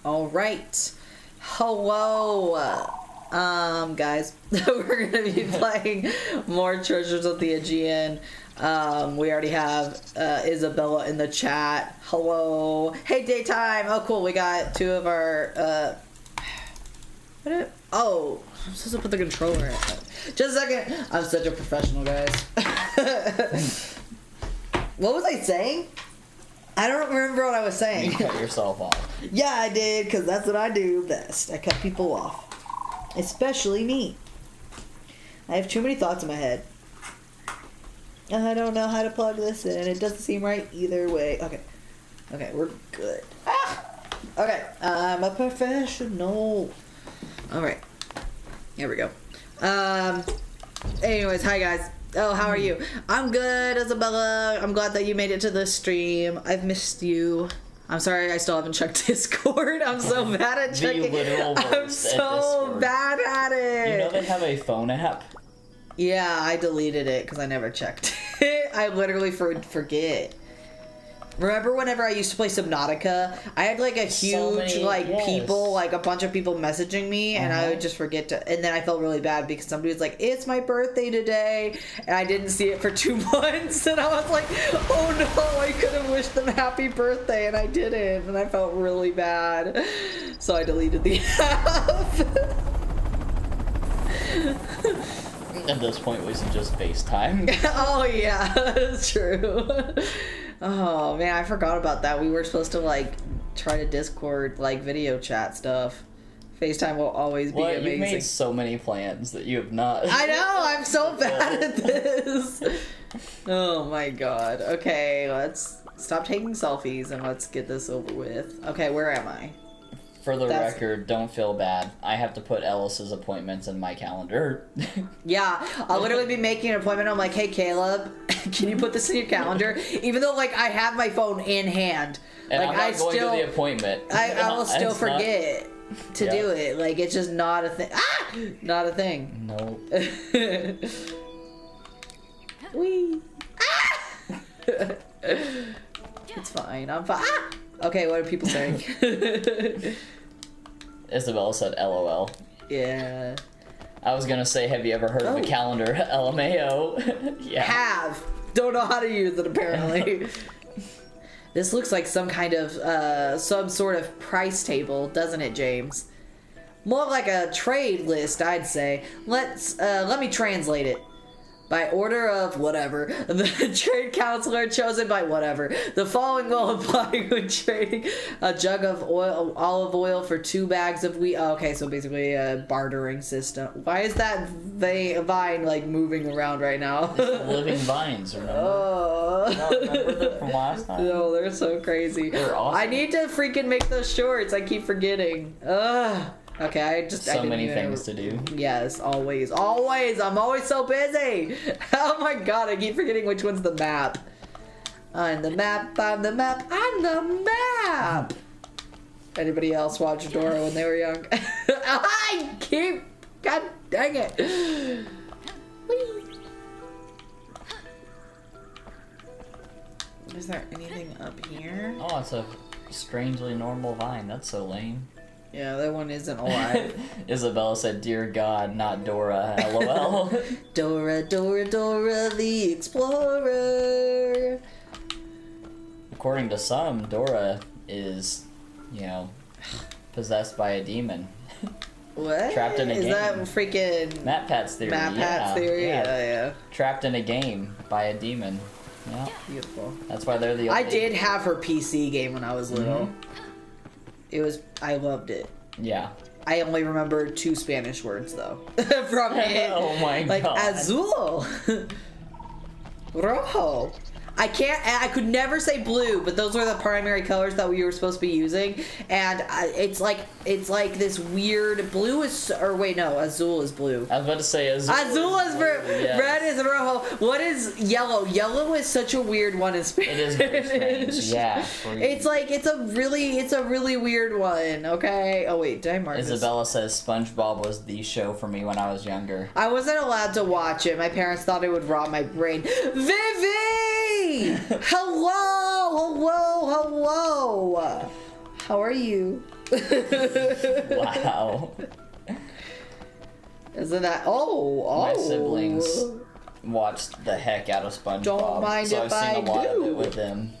All right. Hello, guys. We're going to be playing more Treasures of the Aegean. We already have Isabella in the chat. Hello. Hey, Daytime. Oh, cool. We got two of our... Oh, I'm supposed to put the controller in. Just a second. I'm such a professional, guys. What was I saying? I don't remember what I was saying. You cut yourself off. Yeah, I did, because that's what I do best. I cut people off. Especially me. I have too many thoughts in my head. I don't know how to plug this in. It doesn't seem right either way. Okay. Okay, we're good. Okay, I'm a professional. Alright. Here we go. Anyways, hi guys. Oh, how are you? I'm good, Isabella. I'm glad that you made it to the stream. I've missed you. I'm sorry I still haven't checked Discord. I'm so bad at checking. I'm so bad at it. You know they have a phone app? Yeah, I deleted it because I never checked it. I literally forget. Remember whenever I used to play Subnautica? I had like a huge people, like a bunch of people messaging me, and I would just forget to. And then I felt really bad because somebody was like, "It's my birthday today," and I didn't see it for 2 months, and I was like, "Oh no, I could have wished them happy birthday, and I didn't," and I felt really bad, so I deleted the app. At this point, we should just FaceTime. Oh yeah, that's true. Oh man, I forgot about that. We were supposed to like try to Discord like video chat stuff. FaceTime will always be amazing. You've made so many plans that you have not. I know, I'm so bad at this. Oh my god. Okay, let's stop taking selfies and let's get this over with. Okay, where am I? For the record, don't feel bad. I have to put Ellis's appointments in my calendar. Yeah, I'll literally be making an appointment. I'm like, hey, Caleb, can you put this in your calendar? Even though, like, I have my phone in hand. And like, I'm not going to the appointment. I will still forget to do it. Like, it's just not a thing. Ah! Not a thing. Nope. Wee. Ah! It's fine. I'm fine. Ah! Okay, what are people saying? Isabella said LOL. Yeah. I was gonna say, have you ever heard of a calendar? LMAO. Yeah. Have. Don't know how to use it, apparently. This looks like some kind of, some sort of price table, doesn't it, James? More like a trade list, I'd say. Let me translate it. By order of whatever, the trade counselor chosen by whatever. The following will apply when trading a jug of olive oil for 2 bags of wheat. Oh, okay, so basically a bartering system. Why is that vine like moving around right now? It's the living vines, remember? Oh. No, remember them from last time? No, they're so crazy. They're awesome. I need to freaking make those shorts. I keep forgetting. Ugh. Okay, I didn't many even things to do. Yes, always. Always! I'm always so busy! Oh my god, I keep forgetting which one's the map. I'm the map, I'm the map, I'm the map! Anybody else watch Dora when they were young? I keep... God dang it! Whee. Is there anything up here? Oh, it's a strangely normal vine. That's so lame. Yeah, that one isn't alive. Isabella said, "Dear God, not Dora." LOL. Dora, Dora, Dora the Explorer. According to some, Dora is, you know, possessed by a demon. What? Trapped in a game. Is that freaking... MatPat's theory. MatPat's theory? Yeah. Trapped in a game by a demon. Yeah. Beautiful. That's why they're the only... I did have her PC game when I was little. It was... I loved it. Yeah. I only remember 2 Spanish words, though. From it. Oh my god. Like, azul. Rojo. I could never say blue, but those were the primary colors that we were supposed to be using. And it's like this weird, blue is, or wait, no, azul is blue. I was about to say azul. Azul is yes. Red is rojo. What is yellow? Yellow is such a weird one in Spanish. It is very strange, yeah. It's like, it's a really weird one, okay? Oh wait, did I mark Isabella this? says SpongeBob was the show for me when I was younger. I wasn't allowed to watch it. My parents thought it would rot my brain. Vivi! Hello! How are you? Wow. Isn't that? Oh. My siblings watched the heck out of SpongeBob. Don't mind so if I've seen I a lot of do. it with them.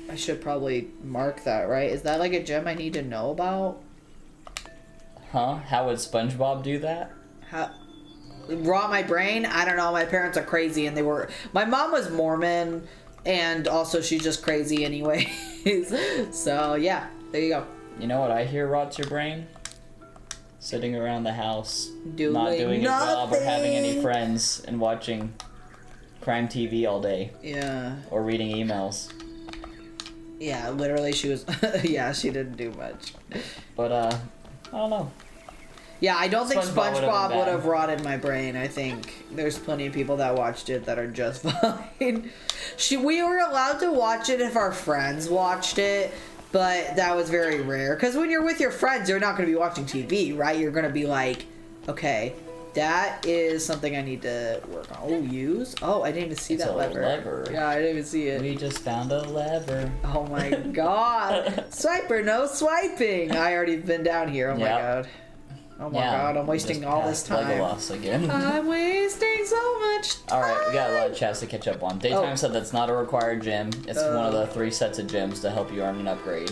I should probably mark that, right? Is that like a gem I need to know about? Huh? How would SpongeBob do that? How? Rot my brain? I don't know. My parents are crazy, and they were. My mom was Mormon, and also she's just crazy anyways. So yeah, there you go. You know what I hear rots your brain? Sitting around the house, Doing not doing a job or having any nothing. friends, and watching crime TV all day, Yeah. or reading emails. Yeah, literally, she was. Yeah, she didn't do much. But I don't know. Yeah, I don't think SpongeBob would've SpongeBob been would bad. have rotted my brain. I think there's plenty of people that watched it that are just fine. We were allowed to watch it if our friends watched it, but that was very rare. Because when you're with your friends, you're not going to be watching TV, right? You're going to be like, okay, that is something I need to work on. Oh, use? Oh, I didn't even see It's that a lever. Yeah, I didn't even see it. We just found a lever. Oh my god. Swiper, no swiping. I already been down here. Oh my Yep. god. Oh my Yeah, god, I'm wasting just all this passed time. Legolas again. I'm wasting so much time. Alright, we got a lot of chats to catch up on. Daytime Oh. said that's not a required gem. It's one of the 3 sets of gems to help you earn an upgrade.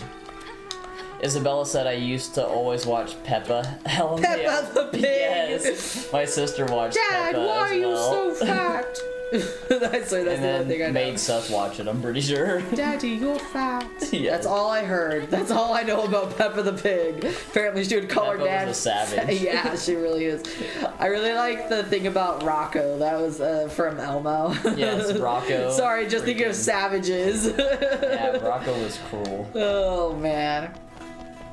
Isabella said I used to always watch Peppa. Peppa the Pig. Yes. My sister watched Dad, Peppa why as are you well. so fat? That's the And one then thing I know. made Seth watch it, I'm pretty sure. Daddy, you're fat. Yes. That's all I heard. That's all I know about Peppa the Pig. Apparently she would call her Peppa dad. was a savage. Yeah, she really is. I really like the thing about Rocco. That was from Elmo. Yes, Rocco. Sorry, just thinking of Freaking- savages. Yeah, Rocco was cruel. Oh man.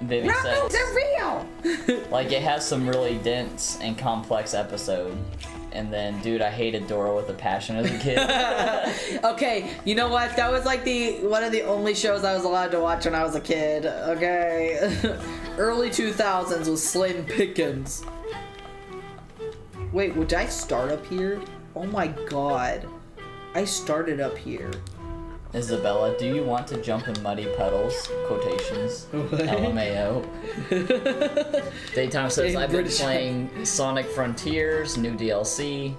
Vivi Rocco's says, a real. like, it has some really dense and complex episode. And then, dude, I hated Dora with a passion as a kid. Okay, you know what? That was like one of the only shows I was allowed to watch when I was a kid. Okay, early 2000s was Slim Pickens. Wait, would I start up here? Oh my god, I started up here. Isabella, do you want to jump in muddy puddles? Quotations. LMAO. Daytime says, In I've been British- playing Sonic Frontiers, new DLC.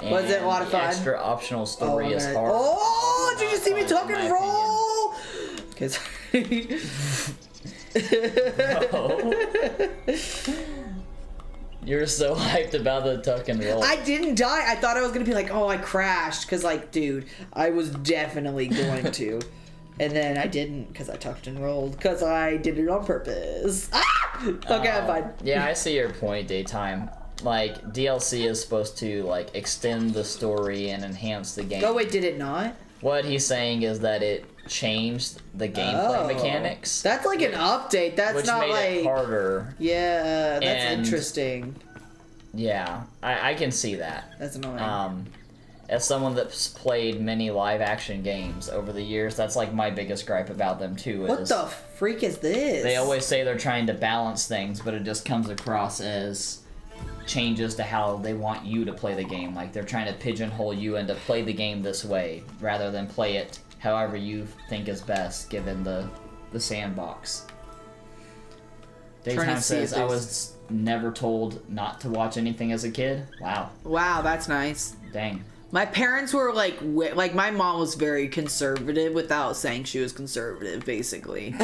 And Was it a lot of the fun? extra optional story is man. hard. Oh, did you see me Fun, in tuck my and roll? Okay, sorry. You're so hyped about the tuck and roll. I didn't die. I thought I was gonna be like, oh, I crashed, cause like, dude, I was definitely going to, and then I didn't, cause I tucked and rolled, cause I did it on purpose. Ah! Okay, I'm fine. Yeah, I see your point, Daytime. Like, DLC is supposed to, like, extend the story and enhance the game. Oh wait, did it not? What he's saying is that it changed the gameplay mechanics, That's like an update. That's which not made like. it harder. Yeah, that's And- interesting. Yeah, I can see that. That's annoying. As someone that's played many live action games over the years, that's like my biggest gripe about them too. What Is the freak is this? they always say they're trying to balance things, but it just comes across as changes to how they want you to play the game. Like they're trying to pigeonhole you into play the game this way rather than play it however you think is best given the sandbox. Trying to Daytime see if says I there's- was never told not to watch anything as a kid. Wow. Wow, that's nice. Dang. My parents were like my mom was very conservative without saying she was conservative, basically.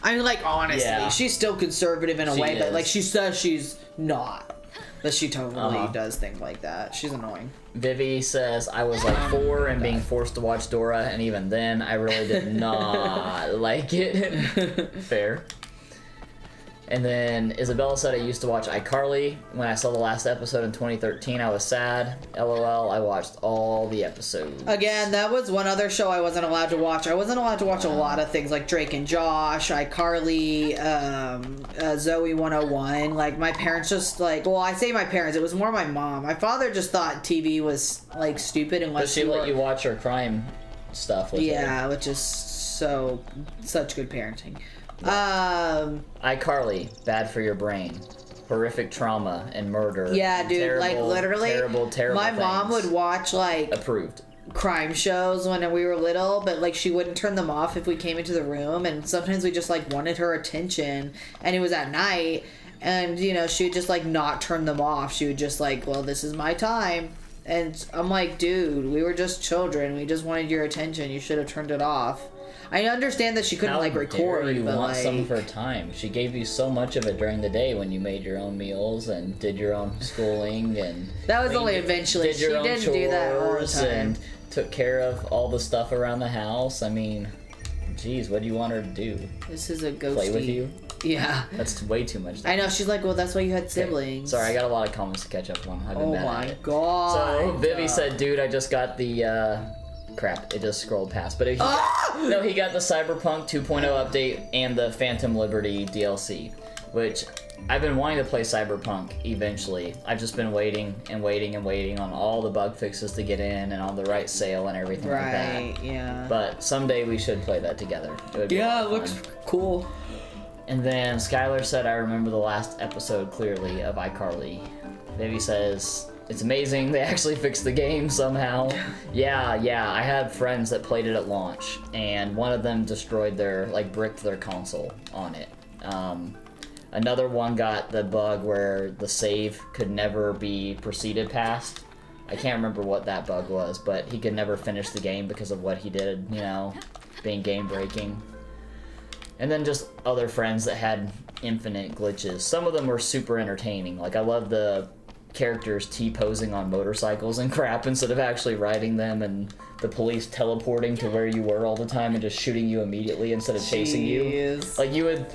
I mean, like, honestly, Yeah. she's still conservative in a She way, but is. like she says she's not. But she totally Uh-huh. does things like that. She's annoying. Vivi says I was like 4 and being forced to watch Dora, and even then I really did not like it. Fair. And then Isabella said I used to watch iCarly. When I saw the last episode in 2013, I was sad. LOL, I watched all the episodes. Again, that was one other show I wasn't allowed to watch. I wasn't allowed to watch a lot of things like Drake and Josh, iCarly, Zoe 101. Like, my parents just, like... Well, I say my parents. It was more my mom. My father just thought TV was, like, stupid But unless she you let were... you watch her crime stuff with her. Yeah, which is such good parenting. iCarly, bad for your brain. Horrific trauma and murder. Yeah, and dude, terrible, like, literally, terrible my mom things. would watch, like... Approved. crime shows when we were little, but like she wouldn't turn them off if we came into the room, and sometimes we just like wanted her attention, and it was at night, and you know she would just like not turn them off. She would just like, well, this is my time, and I'm like, dude, we were just children. We just wanted your attention. You should have turned it off. I understand that she couldn't How like record, dare you but want like some of her time. She gave you so much of it during the day when you made your own meals and did your own schooling and that was only eventually. Did your She own didn't do that all the chores time. and took care of all the stuff around the house. I mean, geez, what do you want her to do? This is a ghosty. Play with you? Yeah. That's way too much time. I know. She's like, well, that's why you had Okay. siblings. Sorry, I got a lot of comments to catch up on. I've been Oh bad my at it. god. So Vivi said, dude, I just got the crap, it just scrolled past. But he got the Cyberpunk 2.0 update and the Phantom Liberty DLC, which I've been wanting to play Cyberpunk eventually. I've just been waiting and waiting and waiting on all the bug fixes to get in and on the right sale and everything like that. Right, yeah. But someday we should play that together. It would be a lot Yeah, of it looks fun. cool. And then Skylar said, I remember the last episode clearly of iCarly. Vivi says, it's amazing they actually fixed the game somehow. Yeah, I had friends that played it at launch, and one of them destroyed bricked their console on it. Another one got the bug where the save could never be proceeded past. I can't remember what that bug was, but he could never finish the game because of what he did, you know, being game breaking. And then just other friends that had infinite glitches. Some of them were super entertaining. Like, I love the characters T-posing on motorcycles and crap instead of actually riding them, and the police teleporting to where you were all the time and just shooting you immediately instead of chasing you. Jeez. Like, you would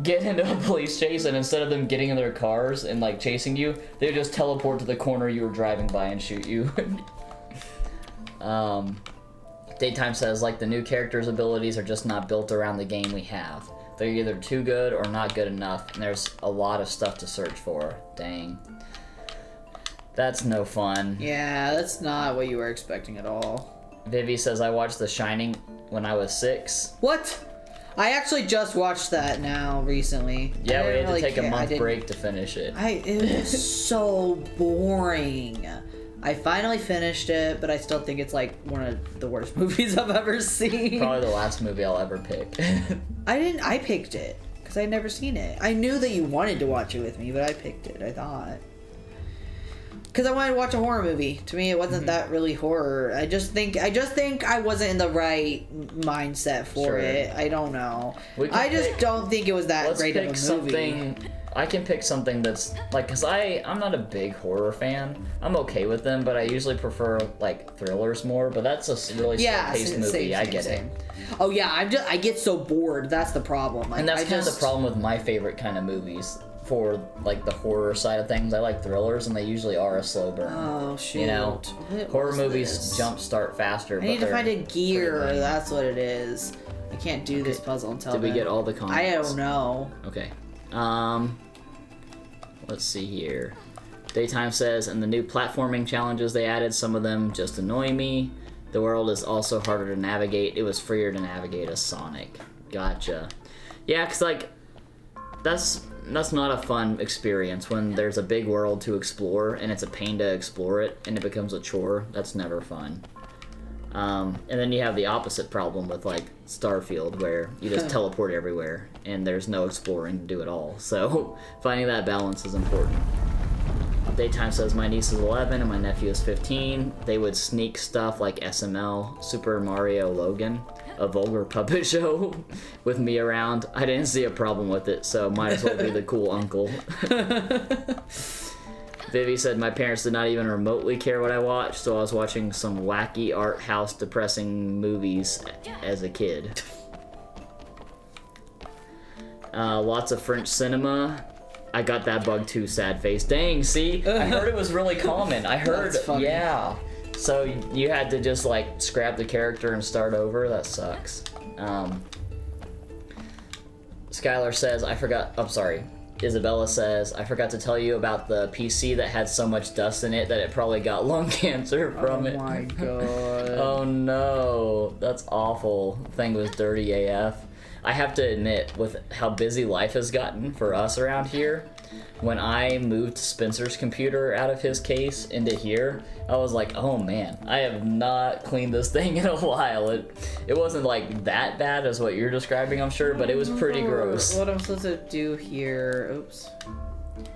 get into a police chase, and instead of them getting in their cars and, like, chasing you, they would just teleport to the corner you were driving by and shoot you. Daytime says, like, the new characters' abilities are just not built around the game we have. They're either too good or not good enough, and there's a lot of stuff to search for. Dang. That's no fun. Yeah, that's not what you were expecting at all. Vivi says, I watched The Shining when I was 6. What? I actually just watched that now recently. Yeah, I we didn't had to really take care. a I month didn't- break to finish it. It was so boring. I finally finished it, but I still think it's like one of the worst movies I've ever seen. Probably the last movie I'll ever pick. I picked it because I'd never seen it. I knew that you wanted to watch it with me, but I picked it. I thought because I wanted to watch a horror movie. To me, it wasn't that really horror. I just think I wasn't in the right mindset for Sure. it. I don't know. We can I just pick- don't think it was that Let's great pick of a movie. something. I can pick something that's like, cause I'm not a big horror fan. I'm okay with them, but I usually prefer like thrillers more. But that's a really slow-paced movie. I get it. Oh yeah, I get so bored. That's the problem. Like, And that's I kind of just- the problem with my favorite kind of movies for like the horror side of things. I like thrillers, and they usually are a slow burn. Oh shoot! You know, What horror was movies this? jump start faster. I need to find a gear. pretty lame. That's what it is. I can't do this puzzle until Did we then. get all the comments? I don't know. Okay. Let's see here. Daytime says, and the new platforming challenges they added, some of them just annoy me. The world is also harder to navigate. It was freer to navigate as Sonic. Gotcha. Yeah, because, like, that's not a fun experience when there's a big world to explore and it's a pain to explore it and it becomes a chore. That's never fun. And then you have the opposite problem with, like, Starfield, where you just teleport everywhere and there's no exploring to do at all. So finding that balance is important. Daytime says, my niece is 11 and my nephew is 15. They would sneak stuff like SML, Super Mario Logan, a vulgar puppet show with me around. I didn't see a problem with it, so might as well be the cool uncle. Vivi said, my parents did not even remotely care what I watched, so I was watching some wacky art house depressing movies as a kid. Lots of French cinema. I got that bug too, sad face. Dang, see? I heard it was really common. I heard, That's funny. yeah. So you had to just, like, scrap the character and start over? That sucks. Skylar says, Isabella says, I forgot to tell you about the PC that had so much dust in it that it probably got lung cancer from it. Oh my god. Oh no, that's awful. The thing was dirty AF. I have to admit, with how busy life has gotten for us around here, when I moved Spencer's computer out of his case into here, I was like, oh man, I have not cleaned this thing in a while. It wasn't like that bad as what you're describing, I'm sure, but it was pretty gross. What I'm supposed to do here? Oops.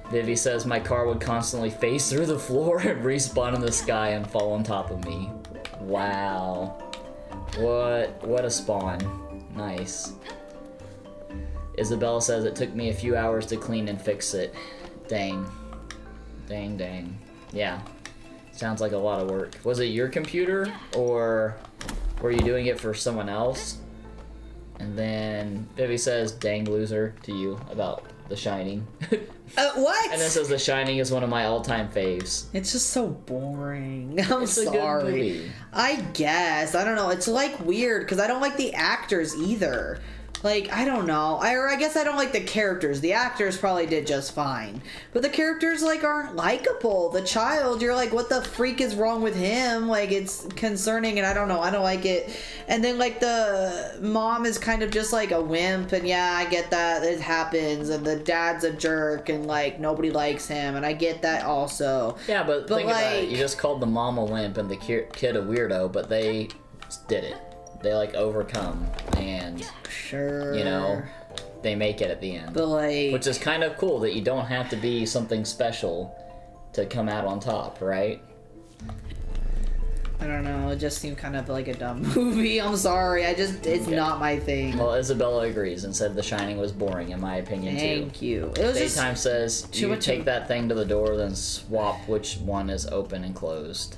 Vivi says my car would constantly phase through the floor and respawn in the sky and fall on top of me. Wow. What a spawn. Nice. Isabella says it took me a few hours to clean and fix it. Dang. Dang. Yeah. Sounds like a lot of work. Was it your computer, or were you doing it for someone else? And then Vivi says, dang loser, to you about The Shining. What? And then says The Shining is one of my all-time faves. It's just so boring. I'm It's a good sorry. movie. I guess. I don't know. It's like weird because I don't like the actors either. Like, I don't know. I guess I don't like the characters. The actors probably did just fine. But the characters, like, aren't likable. The child, you're like, what the freak is wrong with him? Like, it's concerning, and I don't know. I don't like it. And then, like, the mom is kind of just, like, a wimp, and yeah, I get that. It happens. And the dad's a jerk, and, like, nobody likes him, and I get that also. Yeah, but think about it. like- You just called the mom a wimp and the kid a weirdo, but they did it. They, like, overcome, and... Sure. You know, they make it at the end. But, like... Which is kind of cool that you don't have to be something special to come out on top, right? I don't know. It just seemed kind of like a dumb movie. I'm sorry. It's Okay. not my thing. Well, Isabella agrees and said The Shining was boring, in my opinion, too. Thank you. It was just... Daytime says, too you much take of- that thing to the door, then swap which one is open and closed.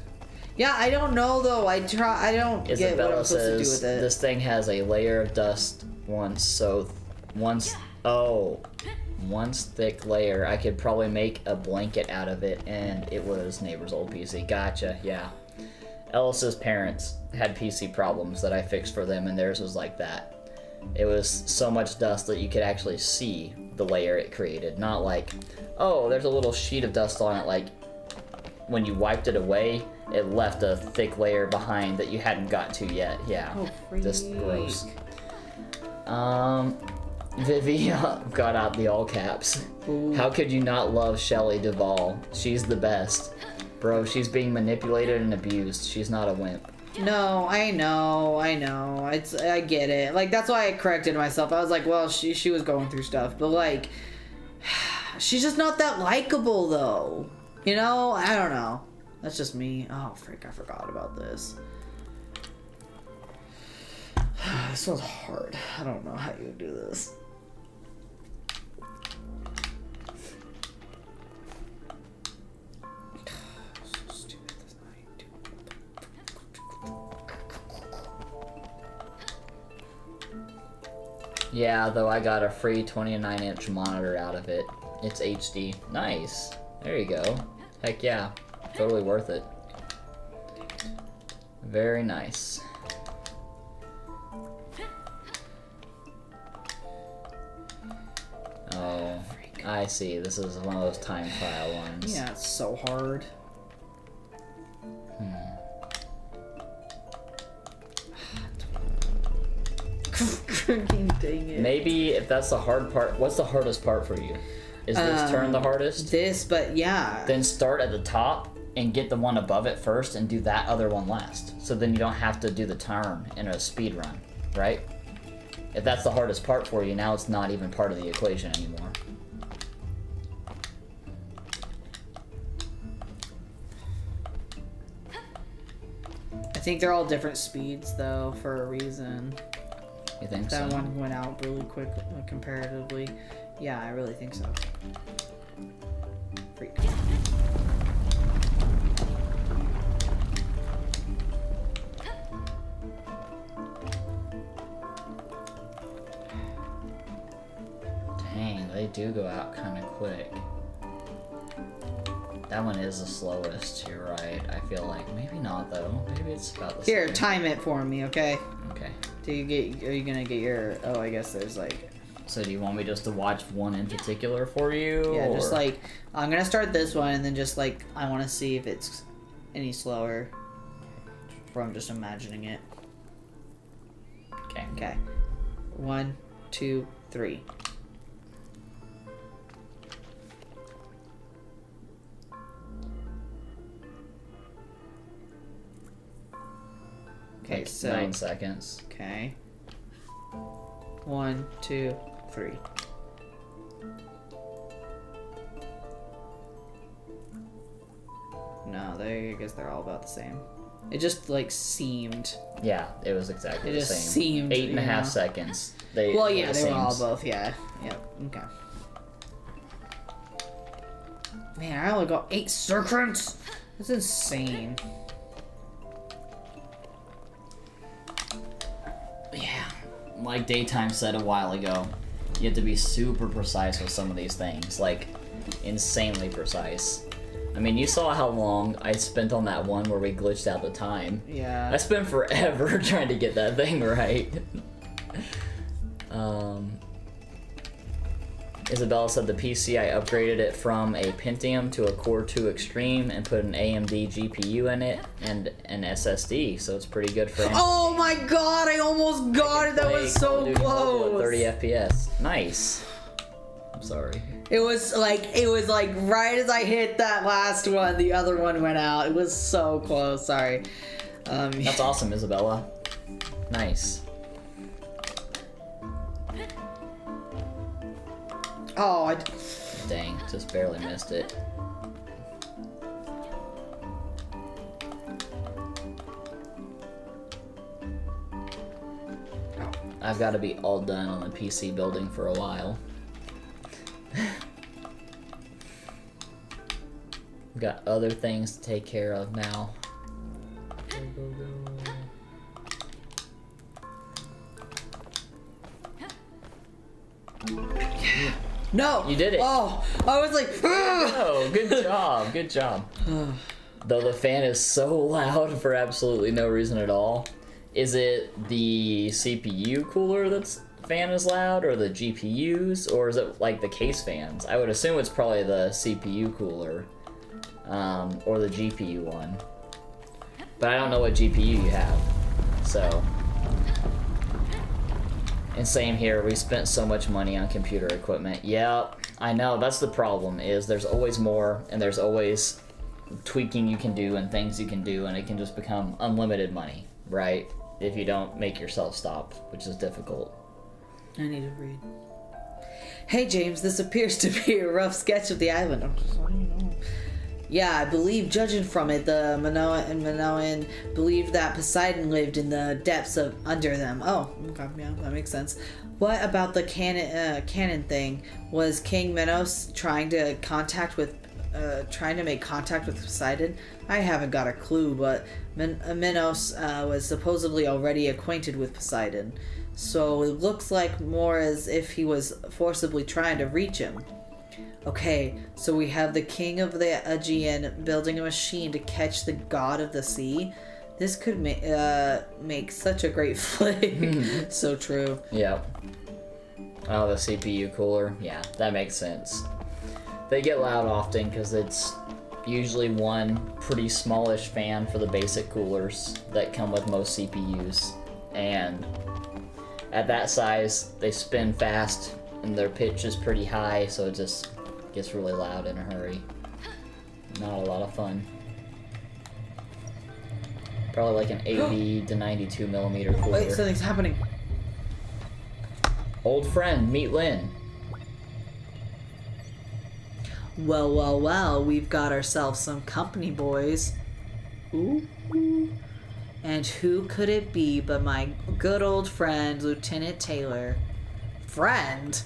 Yeah, I don't know, though. I don't get what Isabella I'm supposed to do says, with it. this thing has a layer of dust once thick layer. I could probably make a blanket out of it, and it was neighbor's old PC. Gotcha, yeah. Ellis's parents had PC problems that I fixed for them, and theirs was like that. It was so much dust that you could actually see the layer it created. Not like, oh, there's a little sheet of dust on it, like when you wiped it away, it left a thick layer behind that you hadn't got to yet. Yeah, Oh, just freak. gross. Vivi got out the all caps. Ooh. How could you not love Shelley Duvall? She's the best. Bro, she's being manipulated and abused. She's not a wimp. No, I know. I get it. Like, that's why I corrected myself. I was like, well, she was going through stuff. But, like, she's just not that likable, though. You know? I don't know. That's just me. Oh, frick, I forgot about this. This one's hard. I don't know how you would do this. So stupid. That's not how you do it. Yeah, though I got a free 29-inch monitor out of it. It's HD. Nice. There you go. Heck yeah. Totally worth it. Very nice. Oh, I see. This is one of those time trial ones. Yeah, it's so hard. Dang it. Maybe if that's the hard part, what's the hardest part for you? Is this turn the hardest? This, but yeah. Then start at the top and get the one above it first and do that other one last. So then you don't have to do the turn in a speed run, right? If that's the hardest part for you, now it's not even part of the equation anymore. I think they're all different speeds, though, for a reason. You think That so? one went out really quick comparatively. Yeah, I really think so. Freak. Dang, they do go out kind of quick. That one is the slowest, you're right. I feel like, maybe not though. Maybe it's about the Here, same. time it for me, okay? Okay. Are you gonna get your, oh, I guess there's like, So do you want me just to watch one in particular for you? yeah, or... just like, I'm gonna start this one and then just like, I wanna see if it's any slower. Or I'm just imagining it. Okay. Okay. 1, 2, 3. Okay, like so 9 seconds. Okay. 1, 2, 3. No, I guess they're all about the same. It just like seemed. Yeah, it was exactly It the just same. seemed, 8.5 seconds. They Well, were yeah, the they were same. all both. Yeah. Yep. Okay. Man, I only got 8 seconds. That's insane. Yeah, like Daytime said a while ago, you have to be super precise with some of these things, like insanely precise. I mean, you saw how long I spent on that one where we glitched out the time. Yeah. I spent forever trying to get that thing right. Isabella said the PC, I upgraded it from a Pentium to a Core 2 Extreme and put an AMD GPU in it and an SSD, so it's pretty good for Oh my god, I almost got it. That play was Call of so Duty Mobile at close. 30 FPS. Nice. I'm sorry. It was like right as I hit that last one, the other one went out. It was so close. Sorry. That's awesome, Isabella. Nice. Oh, Dang, just barely missed it. I've got to be all done on the PC building for a while. Got other things to take care of now. no. You did it. Oh, I was like, Oh, good job, good job. Though the fan is so loud for absolutely no reason at all. Is it the CPU cooler that's fan is loud, or the GPUs, or is it like the case fans? I would assume it's probably the CPU cooler, or the GPU one. But I don't know what GPU you have, so. And same here, we spent so much money on computer equipment. Yep, I know, that's the problem, is there's always more, and there's always tweaking you can do and things you can do, and it can just become unlimited money, right? If you don't make yourself stop, which is difficult. I need to read. Hey James, this appears to be a rough sketch of the island. I'm just letting you know. Yeah, I believe, judging from it, the Minoan believed that Poseidon lived in the depths of under them. Oh, okay, yeah, that makes sense. What about the cannon thing? Was King Minos trying to make contact with Poseidon? I haven't got a clue, but Minos was supposedly already acquainted with Poseidon, so it looks like more as if he was forcibly trying to reach him. Okay, so we have the king of the Aegean building a machine to catch the god of the sea. This could make such a great flick. So true. Yep. Oh, the CPU cooler. Yeah, that makes sense. They get loud often because it's usually one pretty smallish fan for the basic coolers that come with most CPUs. And at that size, they spin fast and their pitch is pretty high, so it just gets really loud in a hurry. Not a lot of fun. Probably like an 80 to 92 millimeter cooler. Wait, something's happening. Old friend, meet Lynn. Well, well, well, we've got ourselves some company, boys. Ooh. And who could it be but my good old friend, Lieutenant Taylor? Friend?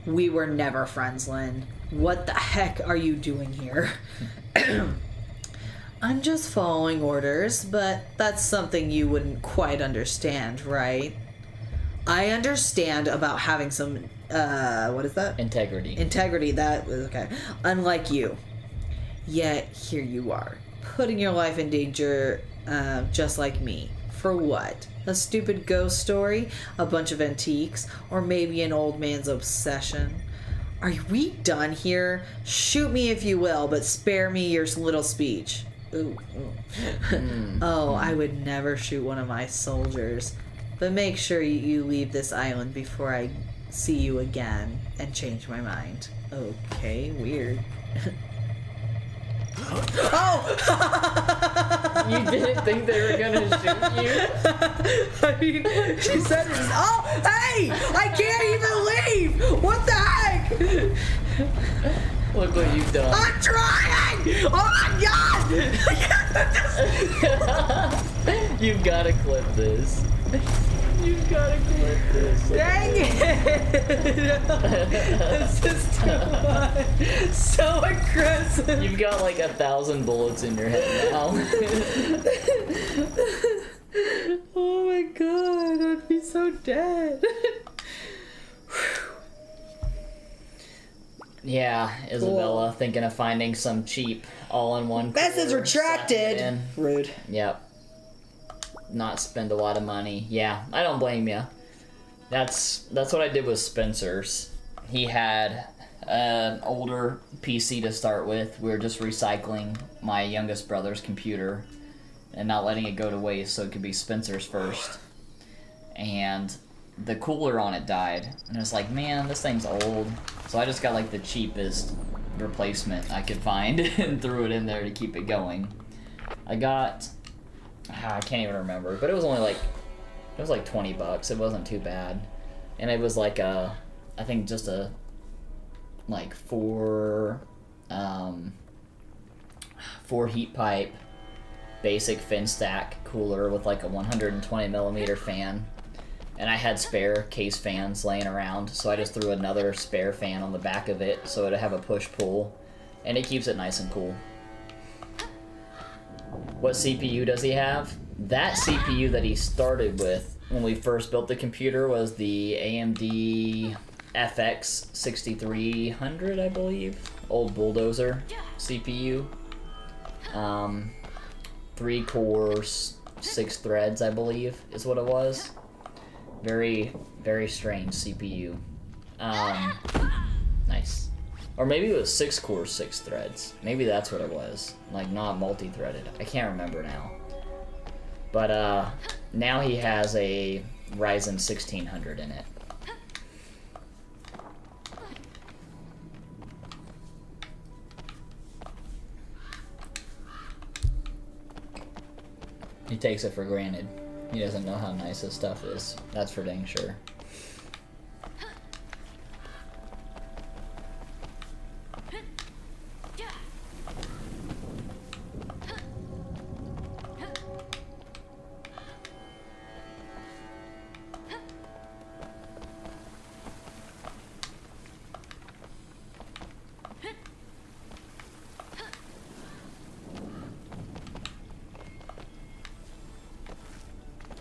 We were never friends, Lynn. What the heck are you doing here? I'm just following orders, but that's something you wouldn't quite understand, right? I understand about having some, what is that? Integrity. Integrity, that was okay. Unlike you. Yet, here you are, putting your life in danger, just like me. For what? A stupid ghost story? A bunch of antiques? Or maybe an old man's obsession? Are we done here? Shoot me if you will, but spare me your little speech. Ooh. Oh, I would never shoot one of my soldiers. But make sure you leave this island before I see you again and change my mind. Okay, weird. Oh! You didn't think they were gonna shoot you? I mean, she said it's. Oh, hey! I can't even leave! What the heck? Look what you've done. I'm trying! Oh my god! You've gotta clip this. You've gotta clip this. Dang it! This is too much. So aggressive. You've got like 1,000 bullets in your head now. Oh my god, I'd be so dead. Yeah, Isabella thinking of finding some cheap all-in-one. Message cooler, retracted. suck it in. Rude. Yep. Not spend a lot of money. Yeah, I don't blame you. That's what I did with Spencer's. He had an older PC to start with. We were just recycling my youngest brother's computer and not letting it go to waste so it could be Spencer's first. And the cooler on it died. And I was like, man, this thing's old. So I just got like the cheapest replacement I could find and threw it in there to keep it going. I got, I can't even remember, but it was only like, it was like $20. It wasn't too bad. And it was like I think just a, like four heat pipe, basic fin stack cooler with like a 120 millimeter fan. And I had spare case fans laying around, so I just threw another spare fan on the back of it so it'd have a push-pull, and it keeps it nice and cool. What CPU does he have? That CPU that he started with when we first built the computer was the AMD FX 6300, I believe. Old bulldozer CPU. 3 cores, 6 threads, I believe, is what it was. Very, very strange CPU. Nice. Or maybe it was 6 cores, 6 threads. Maybe that's what it was. Like, not multi-threaded. I can't remember now. But, now he has a Ryzen 1600 in it. He takes it for granted. He doesn't know how nice his stuff is. That's for dang sure.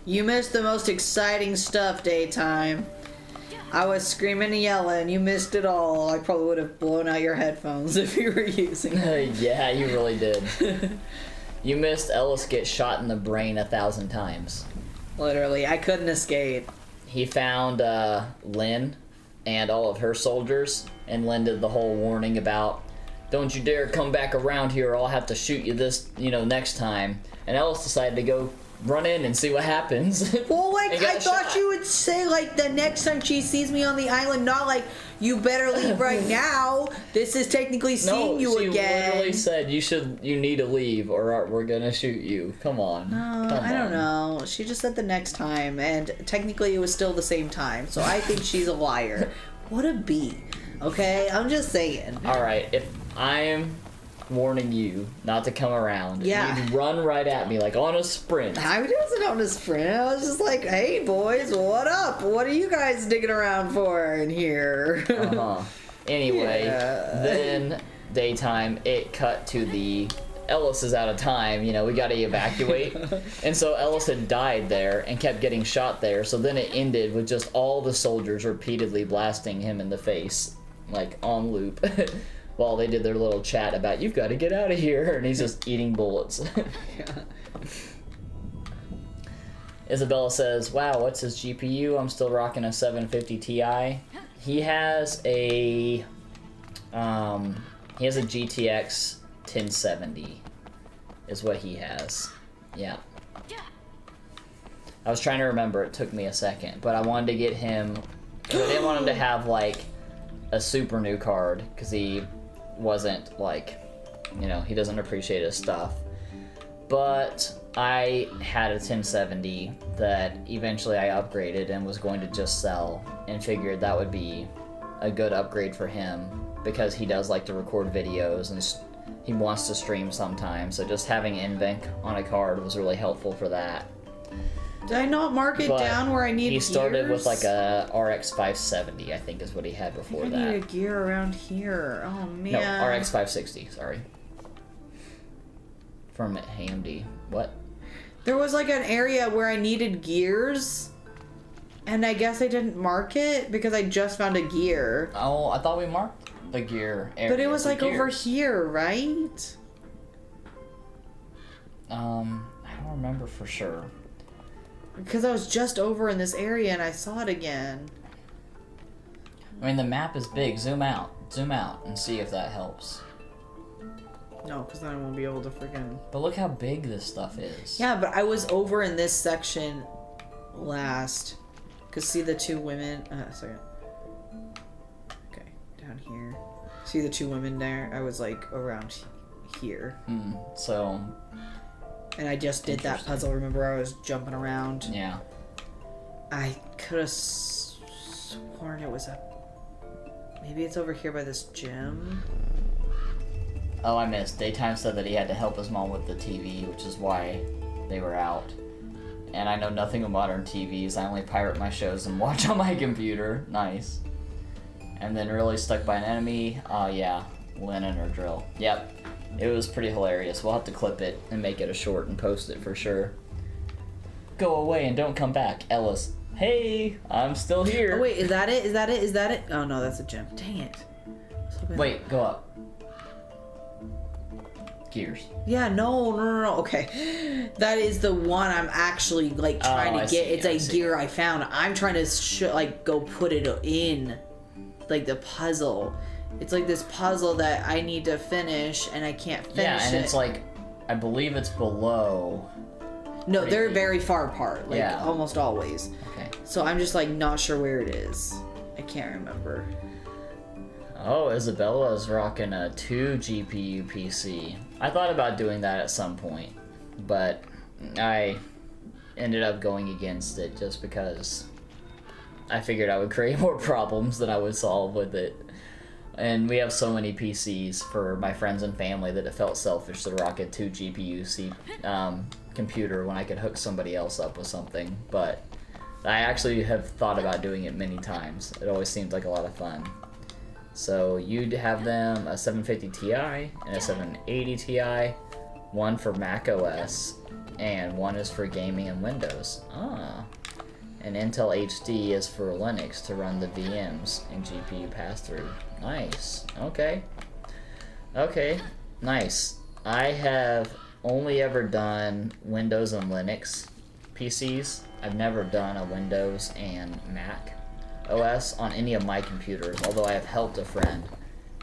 You missed the most exciting stuff, Daytime. I was screaming and yelling. You missed it all. I probably would have blown out your headphones if you were using it. Yeah, you really did. You missed Ellis get shot in the brain 1,000 times. Literally, I couldn't escape. He found Lynn and all of her soldiers, and Lynn did the whole warning about, don't you dare come back around here or I'll have to shoot you this, next time. And Ellis decided to go run in and see what happens. Well, like, I thought shot. you would say, like, the next time she sees me on the island, not like, you better leave right now. This is technically seeing you again. No, she literally said, you need to leave or we're gonna shoot you. Come on. No, I don't know. She just said the next time, and technically it was still the same time, so I think she's a liar. What a bee. Okay? I'm just saying. Alright, if I'm warning you not to come around. Yeah. You'd run right at me like on a sprint. I wasn't on a sprint. I was just like, hey boys, what up? What are you guys digging around for in here? Anyway, Yeah. Then daytime, it cut to the Ellis is out of time, we gotta evacuate. And so Ellis had died there and kept getting shot there, so then it ended with just all the soldiers repeatedly blasting him in the face, like on loop. While they did their little chat about, you've got to get out of here, and he's just eating bullets. Yeah. Isabella says, wow, what's his GPU? I'm still rocking a 750 Ti. He has a GTX 1070 is what he has. Yeah. I was trying to remember, it took me a second, but I wanted to get him, I didn't want him to have like a super new card, because he wasn't like, he doesn't appreciate his stuff. But I had a 1070 that eventually I upgraded and was going to just sell, and figured that would be a good upgrade for him because he does like to record videos and he wants to stream sometimes. So just having NVENC on a card was really helpful for that. Did I not mark it But down where I need he started gears? with like a RX 570, I think is what he had before I that. need a gear around here. Oh man. No, RX 560, sorry. From AMD. What? There was like an area where I needed gears, and I guess I didn't mark it because I just found a gear. Oh, I thought we marked the gear area. But it was for like over gears. here, right? I don't remember for sure. Because I was just over in this area and I saw it again. I mean, the map is big. Zoom out, and see if that helps. No, because then I won't be able to freaking... But look how big this stuff is. Yeah, but I was over in this section last. Because see the two women... a second. Okay, down here. See the two women there? I was like around here. So... And I just did that puzzle. Remember, I was jumping around. Yeah. I could have sworn it was up. Maybe it's over here by this gym. Oh, I missed. Daytime said that he had to help his mom with the TV, which is why they were out. And I know nothing of modern TVs. I only pirate my shows and watch on my computer. Nice. And then really stuck by an enemy. Oh, yeah. Linen or drill. Yep. It was pretty hilarious. We'll have to clip it and make it a short and post it for sure. Go away and don't come back. Ellis. Hey, I'm still here. Oh, wait, is that it? Is that it? Is that it? Oh, no, that's a gym. Dang it. Wait, go up. Gears. Yeah, no. Okay. That is the one I'm actually, like, trying to get. It's a gear I found. I'm trying to, like, go put it in, like, the puzzle. It's like this puzzle that I need to finish, and I can't finish it. Yeah, and it's like, I believe it's below. No, they're very far apart, like, Yeah. almost always. Okay. So I'm just, like, not sure where it is. I can't remember. Oh, Isabella's rocking a 2 GPU PC. I thought about doing that at some point, but I ended up going against it just because I figured I would create more problems than I would solve with it. And we have so many PCs for my friends and family that it felt selfish to rock a 2 GPU computer when I could hook somebody else up with something. But I actually have thought about doing it many times. It always seemed like a lot of fun. So you'd have them a 750 Ti and a 780 Ti, one for Mac OS, and one is for gaming and Windows. Ah. And Intel HD is for Linux to run the VMs and GPU pass-through. Nice. Okay. Okay. Nice. I have only ever done Windows and Linux PCs. I've never done a Windows and Mac OS on any of my computers, although I have helped a friend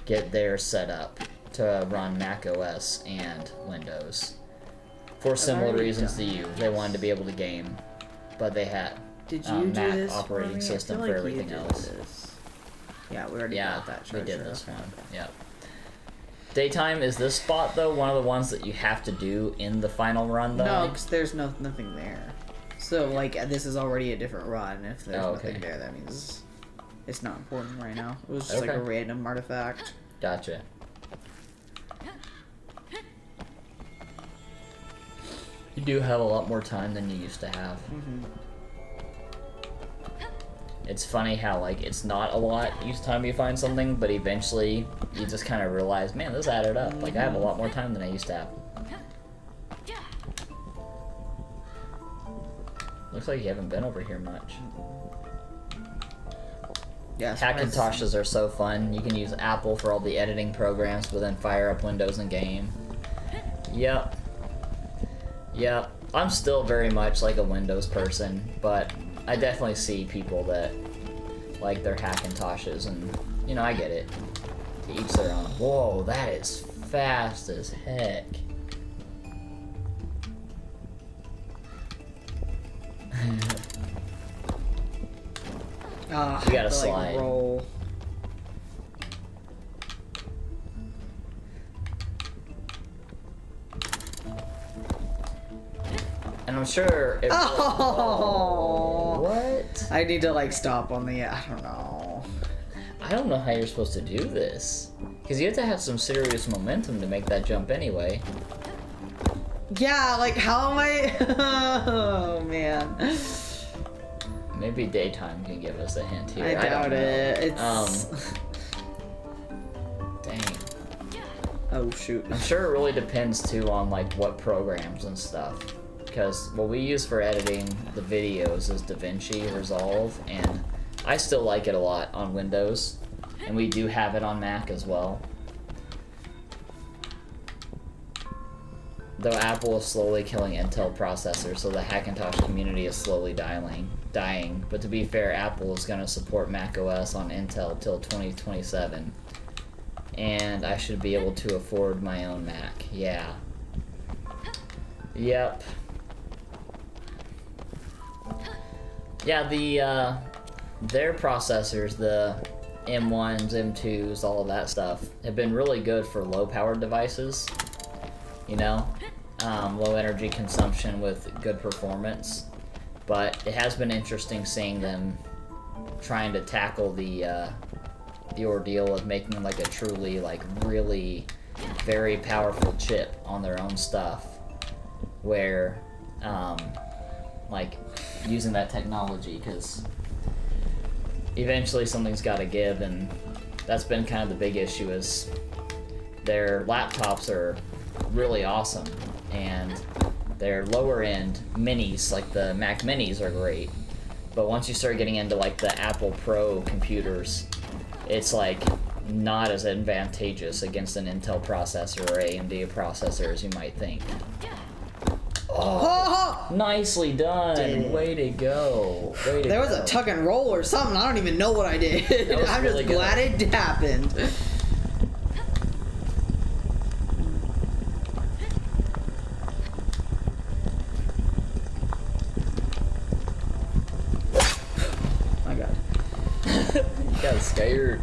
get theirs set up to run Mac OS and Windows. For similar reasons to you. They wanted to be able to game, but they had Did you do Mac this operating for me? system I for feel like everything you did else. this. Yeah, we already Yeah, got that. we did charger. this one. Yep. Daytime, is this spot though one of the ones that you have to do in the final run though? No, because there's nothing there. So, like, this is already a different run. If there's nothing there, that means it's not important right now. It was just like a random artifact. Gotcha. You do have a lot more time than you used to have. Mm-hmm. It's funny how, like, it's not a lot each time you find something, but eventually you just kind of realize, man, this added up. Like, I have a lot more time than I used to have. Looks like you haven't been over here much. Yeah, Hackintoshes are so fun. You can use Apple for all the editing programs, but then fire up Windows and game. Yep. Yep. I'm still very much like a Windows person, but I definitely see people that like their Hackintoshes, and, you know, I get it. To each their own. Whoa, that is fast as heck. You gotta slide. Like, roll. I'm sure. Oh. What? I need to like stop on the. I don't know. I don't know how you're supposed to do this. Because you have to have some serious momentum to make that jump anyway. Yeah, like how am I? Oh man. Maybe daytime can give us a hint here. I doubt don't know. it. It's. Dang. Oh shoot. I'm sure it really depends too on like what programs and stuff. Because what we use for editing the videos is DaVinci Resolve, and I still like it a lot on Windows, and we do have it on Mac as well. Though Apple is slowly killing Intel processors, so the Hackintosh community is slowly dying. But to be fair, Apple is going to support Mac OS on Intel till 2027. And I should be able to afford my own Mac. Yeah. Yep. Yeah, their processors, the M1s, M2s, all of that stuff, have been really good for low-powered devices. You know? Low energy consumption with good performance. But it has been interesting seeing them trying to tackle the ordeal of making like a truly, like, really very powerful chip on their own stuff. Where, like, using that technology, because eventually something's got to give, and that's been kind of the big issue, is their laptops are really awesome, and their lower end minis, like the Mac minis, are great, but once you start getting into like the Apple Pro computers, it's like not as advantageous against an Intel processor or AMD processor as you might think. Oh, nicely done. Way to go. Way to There was go. a tuck and roll or something. I don't even know what I did. I'm really just good. glad it happened. My God. You got scared.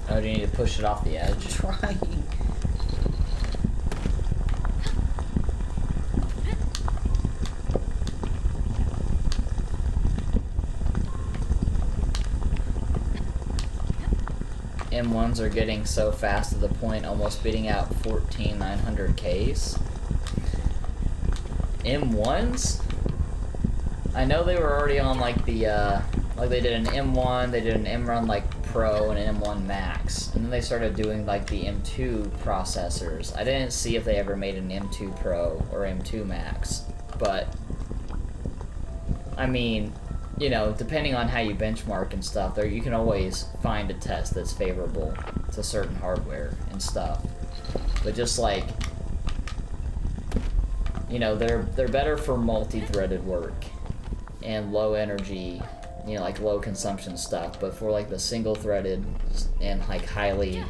Oh, do you need to push it off the edge? Trying. M1s are getting so fast to the point almost beating out 14900Ks. M1s? I know they were already on like the like they did an M1, they did an M1 like Pro and an M1 Max, and then they started doing like the M2 processors. I didn't see if they ever made an M2 Pro or M2 Max, but I mean, you know, depending on how you benchmark and stuff, there you can always find a test that's favorable to certain hardware and stuff. But just like, you know, they're better for multi-threaded work and low energy, you know, like low consumption stuff. But for like the single-threaded and like highly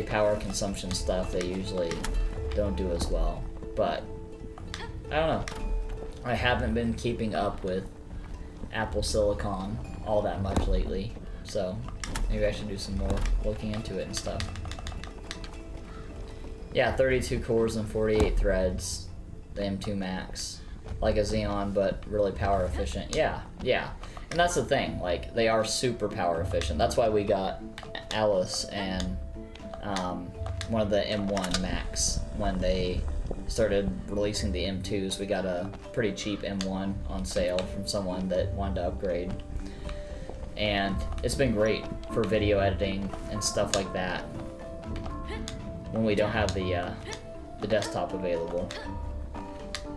power consumption stuff, they usually don't do as well. But I don't know. I haven't been keeping up with Apple Silicon all that much lately, so maybe I should do some more looking into it and stuff. Yeah, 32 cores and 48 threads, the M2 Max, like a Xeon, but really power efficient. Yeah, and that's the thing, like, they are super power efficient. That's why we got Alice and one of the M1 Max when they started releasing the M2s. We got a pretty cheap M1 on sale from someone that wanted to upgrade, and it's been great for video editing and stuff like that when we don't have the desktop available.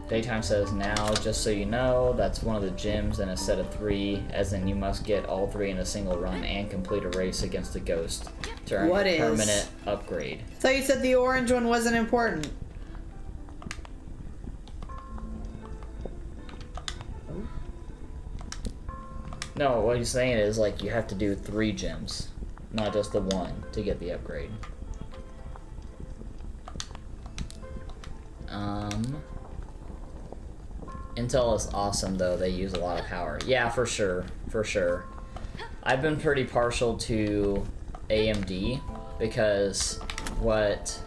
Daytime says, now, just so you know, that's one of the gyms in a set of 3, as in you must get all 3 in a single run and complete a race against a ghost to earn What a is? permanent upgrade. I thought you said the orange one wasn't important. No, what he's saying is, like, you have to do 3 gyms, not just the 1, to get the upgrade. Intel is awesome though. They use a lot of power. Yeah, for sure. For sure. I've been pretty partial to AMD because what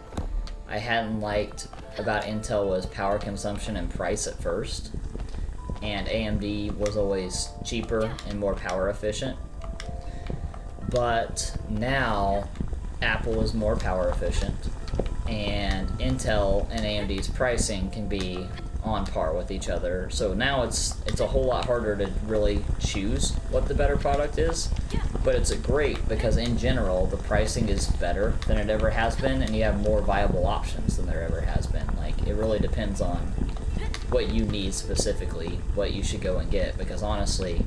I hadn't liked about Intel was power consumption and price at first. And AMD was always cheaper and more power efficient. But now Apple is more power efficient, and Intel and AMD's pricing can be on par with each other. So now it's a whole lot harder to really choose what the better product is. But it's great because in general the pricing is better than it ever has been, and you have more viable options than there ever has been. Like, it really depends on what you need specifically, what you should go and get, because honestly,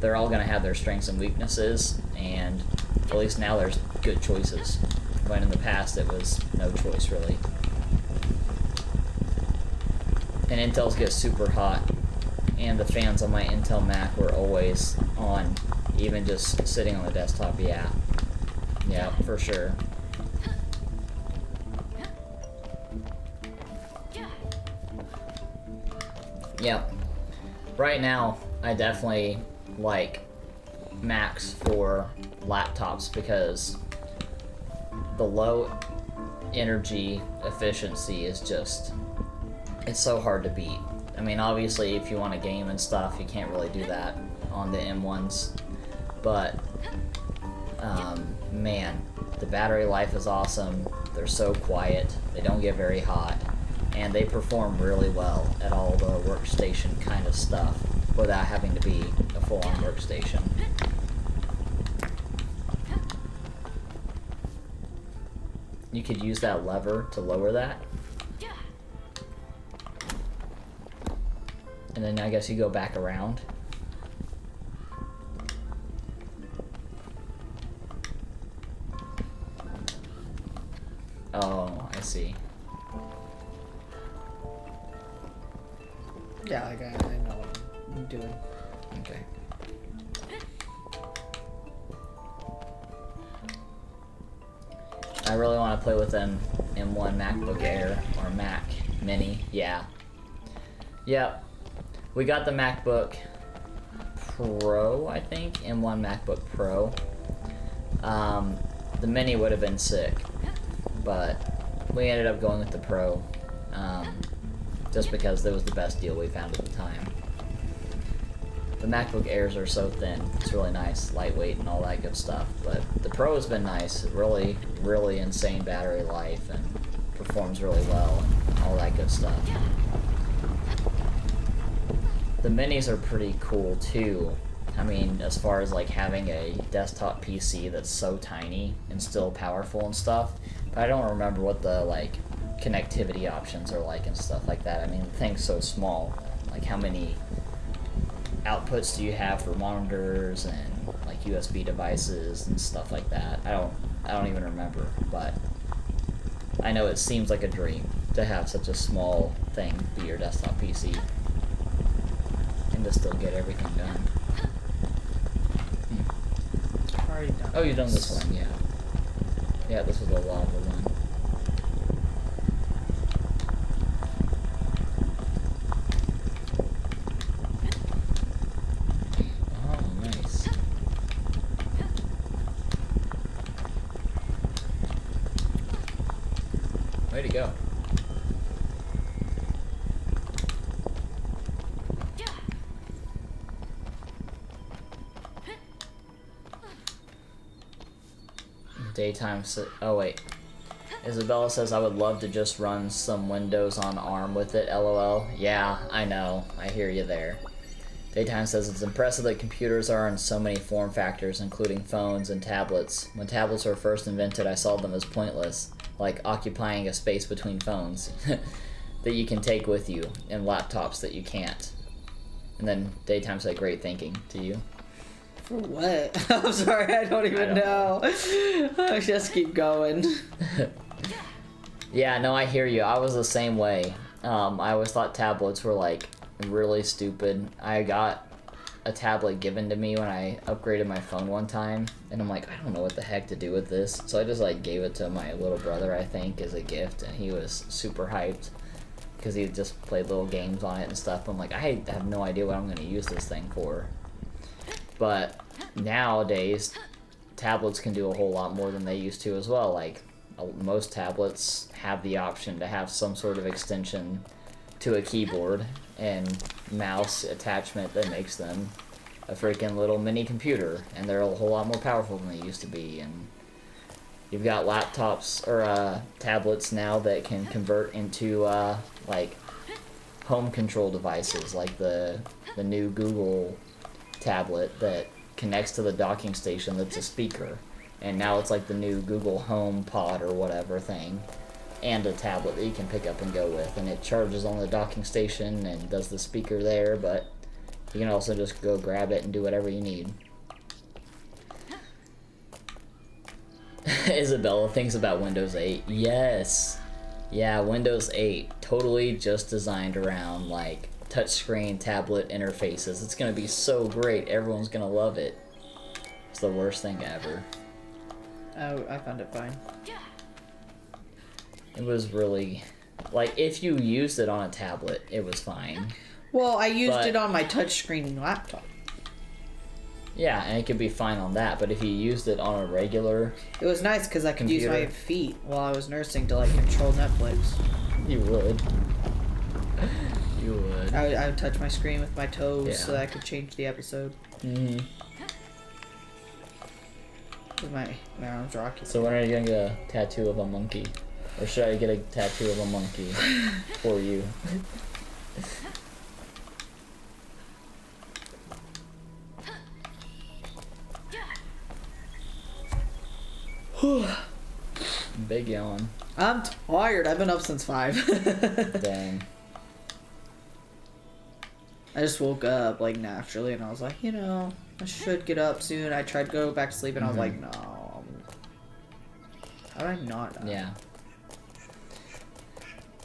they're all going to have their strengths and weaknesses, and at least now there's good choices, when in the past it was no choice really. And Intels get super hot, and the fans on my Intel Mac were always on, even just sitting on the desktop. Yeah, for sure. Yeah, right now I definitely like Macs for laptops because the low energy efficiency is just, it's so hard to beat. I mean, obviously if you want to game and stuff, you can't really do that on the M1s, but man, the battery life is awesome. They're so quiet, they don't get very hot, and they perform really well at all the workstation kind of stuff without having to be a full-on workstation. You could use that lever to lower that. And then I guess you go back around. Oh, I see. Yeah, like I know what I'm doing. Okay. I really want to play with an M1 MacBook Air or Mac Mini. Yeah. Yep. We got the MacBook Pro, I think. M1 MacBook Pro. The Mini would have been sick, but we ended up going with the Pro. Just because that was the best deal we found at the time. The MacBook Airs are so thin. It's really nice, lightweight, and all that good stuff. But the Pro has been nice. Really, really insane battery life and performs really well and all that good stuff. The Minis are pretty cool too. I mean, as far as like having a desktop PC that's so tiny and still powerful and stuff. But I don't remember what the like connectivity options are like and stuff like that. I mean, the thing's so small. Like, how many outputs do you have for monitors and like USB devices and stuff like that? I don't even remember, but I know it seems like a dream to have such a small thing be your desktop PC and to still get everything done. Already done. Oh, you've done this one, yeah. Yeah, this was a lava one. Way to go. Daytime. Oh wait. Isabella says I would love to just run some Windows on ARM with it. LOL. Yeah, I know. I hear you there. Daytime says it's impressive that computers are in so many form factors, including phones and tablets. When tablets were first invented, I saw them as pointless, like occupying a space between phones that you can take with you, and laptops that you can't. And then Daytime said, great thinking to you. For what? I'm sorry, I don't even know. I just keep going. Yeah, no, I hear you. I was the same way. I always thought tablets were like really stupid. I got a tablet given to me when I upgraded my phone one time, and I'm like, I don't know what the heck to do with this. So I just like gave it to my little brother, I think, as a gift, and he was super hyped. because he just played little games on it and stuff. I'm like, I have no idea what I'm going to use this thing for. But nowadays, tablets can do a whole lot more than they used to as well. Like, most tablets have the option to have some sort of extension to a keyboard and mouse attachment that makes them a freaking little mini computer, and they're a whole lot more powerful than they used to be. And you've got laptops or tablets now that can convert into like home control devices, like the new Google tablet that connects to the docking station that's a speaker, and now it's like the new Google Home Pod or whatever thing, and a tablet that you can pick up and go with, and it charges on the docking station and does the speaker there, but you can also just go grab it and do whatever you need. Isabella thinks about Windows 8. Yes. Yeah, Windows 8 totally just designed around like touchscreen tablet interfaces. It's gonna be so great. Everyone's gonna love it. It's the worst thing ever. Oh, I found it fine. It was really, like, if you used it on a tablet, it was fine. Well, I used it on my touchscreen laptop. Yeah, and it could be fine on that, but if you used it on a regular... It was nice because I could use computer. my feet while I was nursing to, like, control Netflix. You would. You would. I would touch my screen with my toes so Yeah. that I could change the episode. Mm-hmm. With my arms are occupied. So when are you gonna get a tattoo of a monkey? Or should I get a tattoo of a monkey for you? Big yawn. I'm tired. I've been up since 5. Dang. I just woke up, like, naturally, and I was like, I should get up soon. I tried to go back to sleep, and I was like, no. How did I not? Yeah.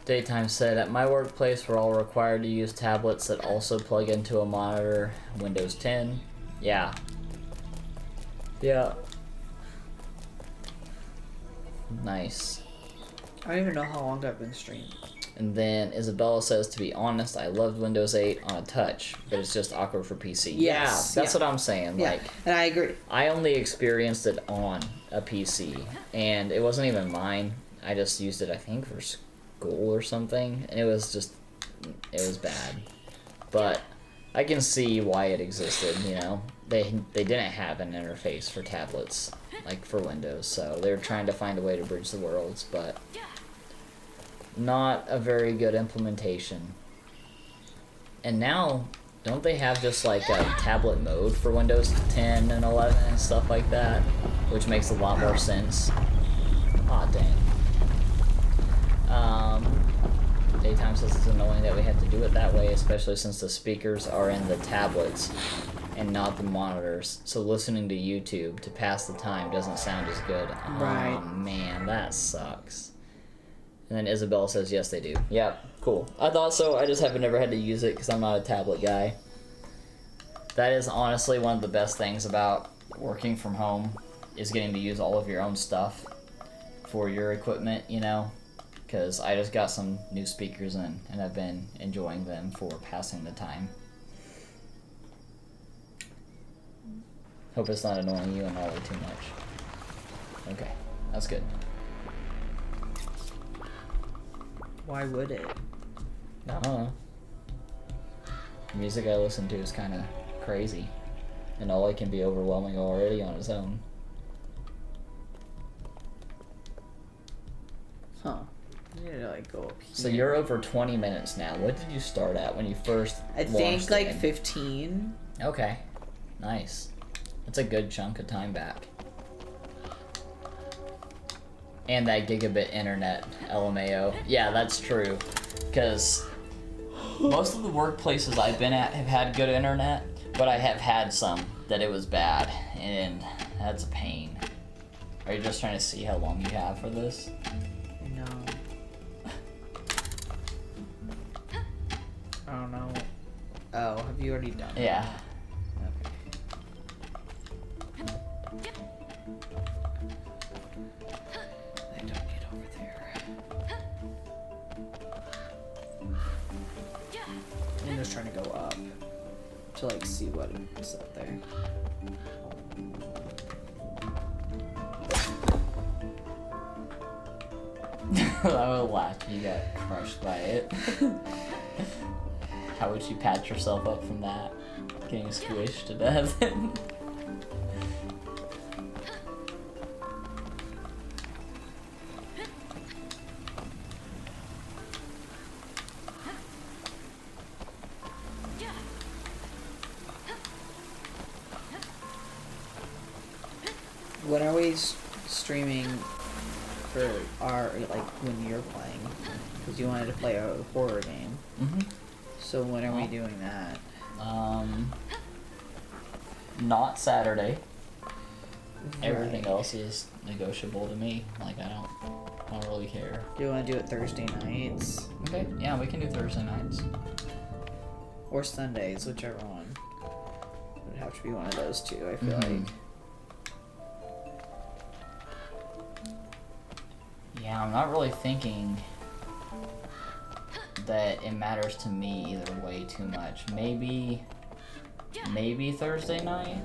Daytime said, at my workplace, we're all required to use tablets that also plug into a monitor. Windows 10. Yeah. Yeah. Nice. I don't even know how long I've been streaming. And then Isabella says, to be honest, I loved Windows 8 on a touch, but it's just awkward for PC. Yes, yeah, that's yeah. what I'm saying. Yeah, Like, and I agree. I only experienced it on a PC, and it wasn't even mine. I just used it, I think, for school or something, and it was bad. But I can see why it existed, They didn't have an interface for tablets, like for Windows, so they were trying to find a way to bridge the worlds, but not a very good implementation. And now, don't they have just like a tablet mode for Windows 10 and 11 and stuff like that? Which makes a lot more sense. Aw, dang. Daytime says it's annoying that we have to do it that way, especially since the speakers are in the tablets and not the monitors. So listening to YouTube to pass the time doesn't sound as good. Right. Oh man, that sucks. And then Isabel says, yes, they do. Yep, cool. I thought so. I just haven't never had to use it because I'm not a tablet guy. That is honestly one of the best things about working from home, is getting to use all of your own stuff for your equipment, because I just got some new speakers in, and I've been enjoying them for passing the time. Hope it's not annoying you and Ollie too much. Okay, that's good. Why would it? I don't know. The music I listen to is kind of crazy, and Ollie can be overwhelming already on his own. Huh. I need to, like, go up here. So you're over 20 minutes now. What did you start at when you first I think, launched like, it? 15. Okay. Nice. That's a good chunk of time back. And that gigabit internet, LMAO. Yeah, that's true. Because most of the workplaces I've been at have had good internet, but I have had some that it was bad, and that's a pain. Are you just trying to see how long you have for this? No. I don't know. Oh, have you already done it? Yeah. I don't get over there. trying to go up to like see what's up there. I would laugh if you got crushed by it. How would you patch yourself up from that? Getting squished to death? When are we streaming for our, like, when you're playing? Because you wanted to play a horror game. Mm-hmm. So when are we doing that? Not Saturday. Right. Everything else is negotiable to me. Like, I don't really care. Do you want to do it Thursday nights? Okay, yeah, we can do Thursday nights. Or Sundays, whichever one. It would have to be one of those two, I feel like. Yeah, I'm not really thinking that it matters to me either way too much. Maybe Thursday night?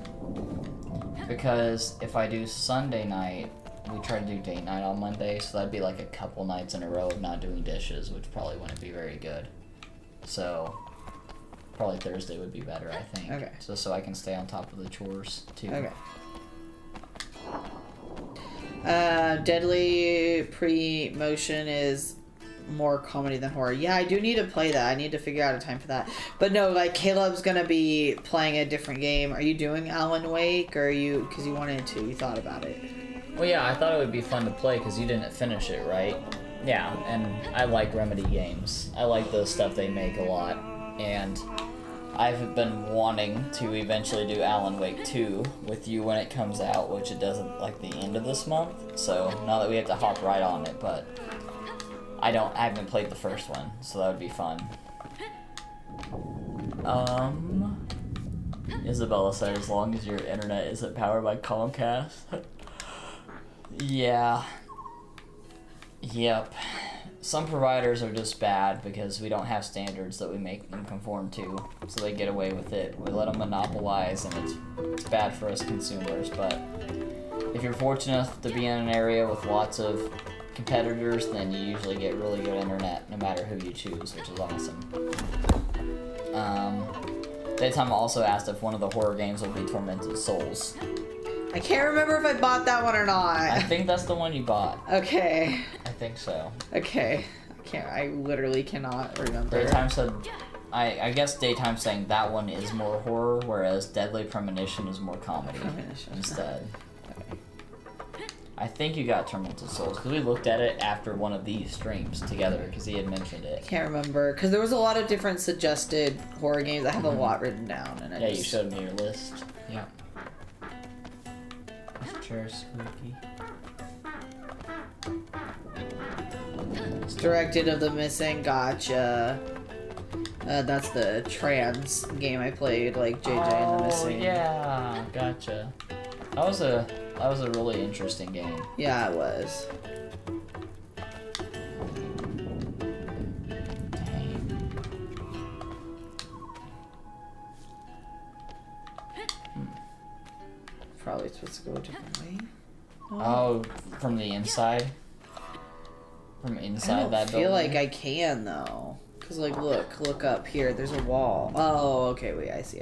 Because if I do Sunday night, we try to do date night on Monday, so that'd be like a couple nights in a row of not doing dishes, which probably wouldn't be very good. So, probably Thursday would be better, I think. Okay. So I can stay on top of the chores, too. Okay. Deadly Pre-Motion is more comedy than horror. Yeah, I do need to play that. I need to figure out a time for that. But no, like, Caleb's gonna be playing a different game. Are you doing Alan Wake, or are you, because you wanted to, you thought about it? Well, yeah, I thought it would be fun to play because you didn't finish it, right? Yeah, and I like Remedy games. I like the stuff they make a lot, and I've been wanting to eventually do Alan Wake 2 with you when it comes out, which it doesn't like the end of this month. So now that we have to hop right on it, but I haven't played the first one, so that would be fun. Isabella said, as long as your internet isn't powered by Comcast. Yeah. Yep. Some providers are just bad because we don't have standards that we make them conform to, so they get away with it. We let them monopolize, and it's bad for us consumers, but if you're fortunate enough to be in an area with lots of competitors, then you usually get really good internet no matter who you choose, which is awesome. Daytime also asked if one of the horror games will be Tormented Souls. I can't remember if I bought that one or not. I think that's the one you bought. Okay. I think so. Okay. I literally cannot remember. Daytime said, I guess Daytime's saying that one is more horror, whereas Deadly Premonition is more comedy instead. Okay. I think you got Tormented Souls, because we looked at it after one of these streams together, because he had mentioned it. I can't remember, because there was a lot of different suggested horror games. I have a lot written down. And yeah, you showed me your list. Yeah. This chair's squeaky. It's Directed of the Missing, gotcha. That's the trans game I played, like JJ and the Missing. Oh yeah, gotcha. That was a really interesting game. Yeah, it was. Probably supposed to go a different way. Oh, from the inside? From inside that building? I feel like I can, though. Because, like, look up here. There's a wall. Oh, okay, wait, I see.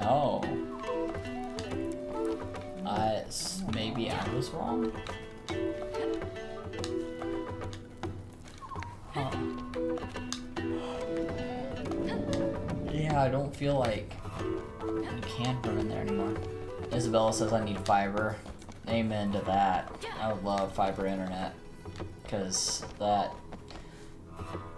Oh. Maybe I was wrong? Huh. Yeah, I don't feel like you can put in there anymore. Isabella says I need fiber. Amen to that. I would love fiber internet, because that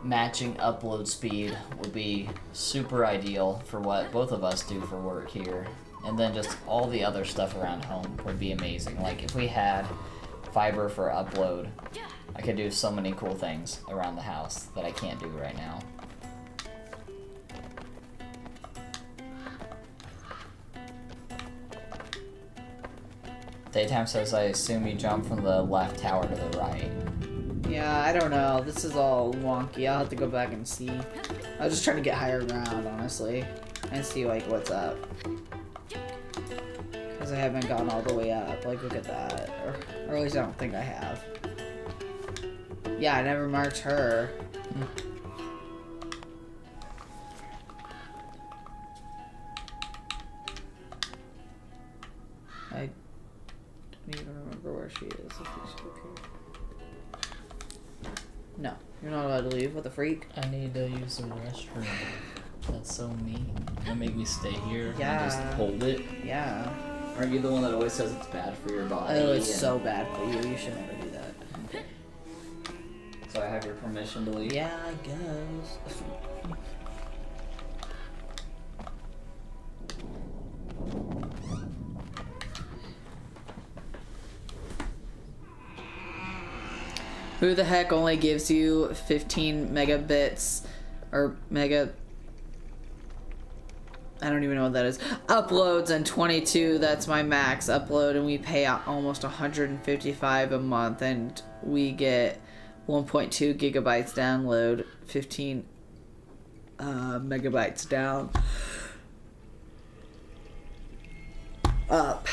matching upload speed would be super ideal for what both of us do for work here. And then just all the other stuff around home would be amazing. Like if we had fiber for upload, I could do so many cool things around the house that I can't do right now. Daytime says, I assume you jump from the left tower to the right. Yeah, I don't know. This is all wonky. I'll have to go back and see. I was just trying to get higher ground, honestly. And see, like, what's up. Because I haven't gone all the way up. Like, look at that. Or at least I don't think I have. Yeah, I never marked her. I don't even remember where she is. I think she's up here. No, you're not allowed to leave with a freak. I need to use the restroom. That's so mean. You make me stay here Yeah. and just hold it. Yeah. Aren't you the one that always says it's bad for your body? Oh, it's so bad for you. You should never do that. Okay. So I have your permission to leave? Yeah, I guess. Who the heck only gives you 15 megabits or mega? I don't even know what that is. Uploads and 22. That's my max upload, and we pay out almost 155 a month, and we get 1.2 gigabytes download, 15 megabytes down. Up.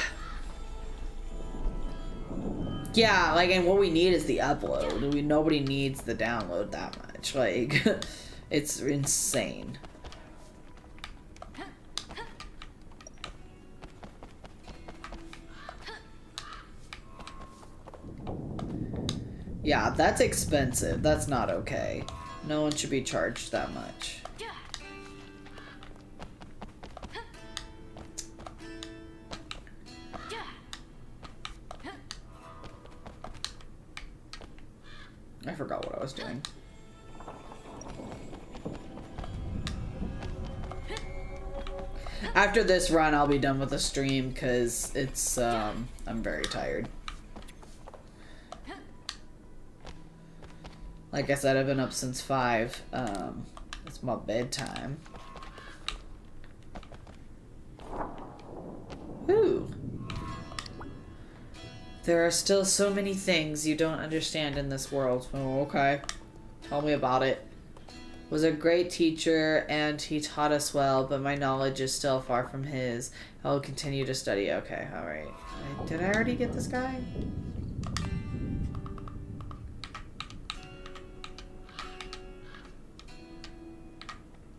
Yeah, like, and what we need is the upload. Nobody needs the download that much. Like, it's insane. Yeah, that's expensive. That's not okay. No one should be charged that much. I forgot what I was doing. After this run, I'll be done with the stream because it's, I'm very tired. Like I said, I've been up since 5. It's my bedtime. Ooh. There are still so many things you don't understand in this world. Oh, okay. Tell me about it. Was a great teacher and he taught us well, but my knowledge is still far from his. I will continue to study. Okay, alright. Did I already get this guy?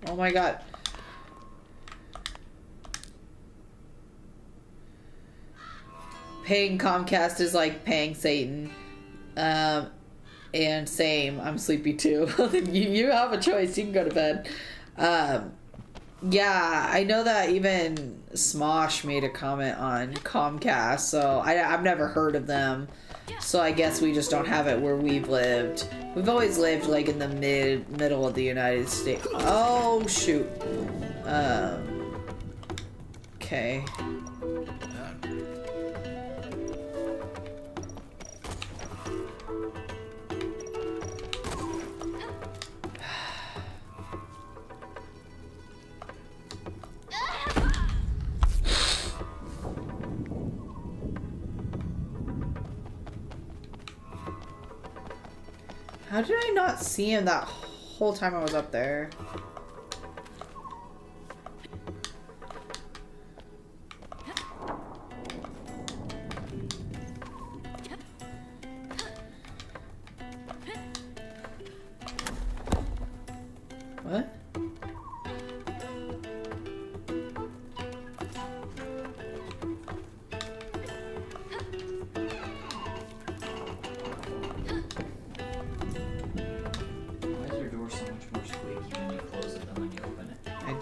Oh my god. Paying Comcast is like paying Satan. And same, I'm sleepy too. you have a choice, you can go to bed. Yeah, I know that even Smosh made a comment on Comcast, so I've never heard of them. So I guess we just don't have it where we've lived. We've always lived like in the middle of the United States. Oh shoot. Okay. How did I not see him that whole time I was up there? What?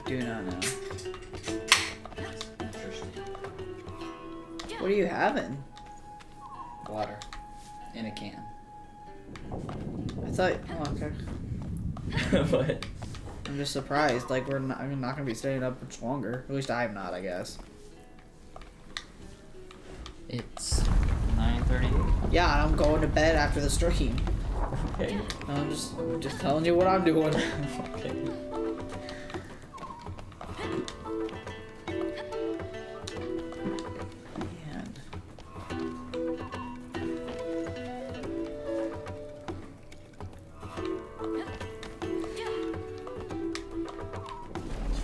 Do not know. What are you having? Water. In a can. I thought. Oh, okay. What? I'm just surprised. Like I'm not gonna be staying up much longer. At least I'm not, I guess. It's 9:38. Yeah, and I'm going to bed after the stream. Okay. I'm just telling you what I'm doing. Okay.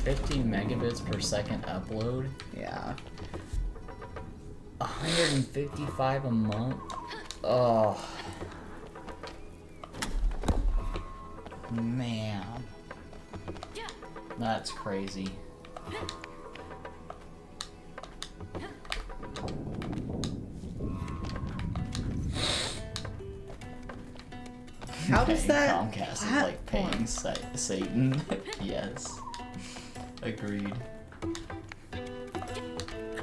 50 megabits per second upload. Yeah. 155 a month. Oh. Man. That's crazy. How does that Comcast is like paying Satan. Yes. Agreed.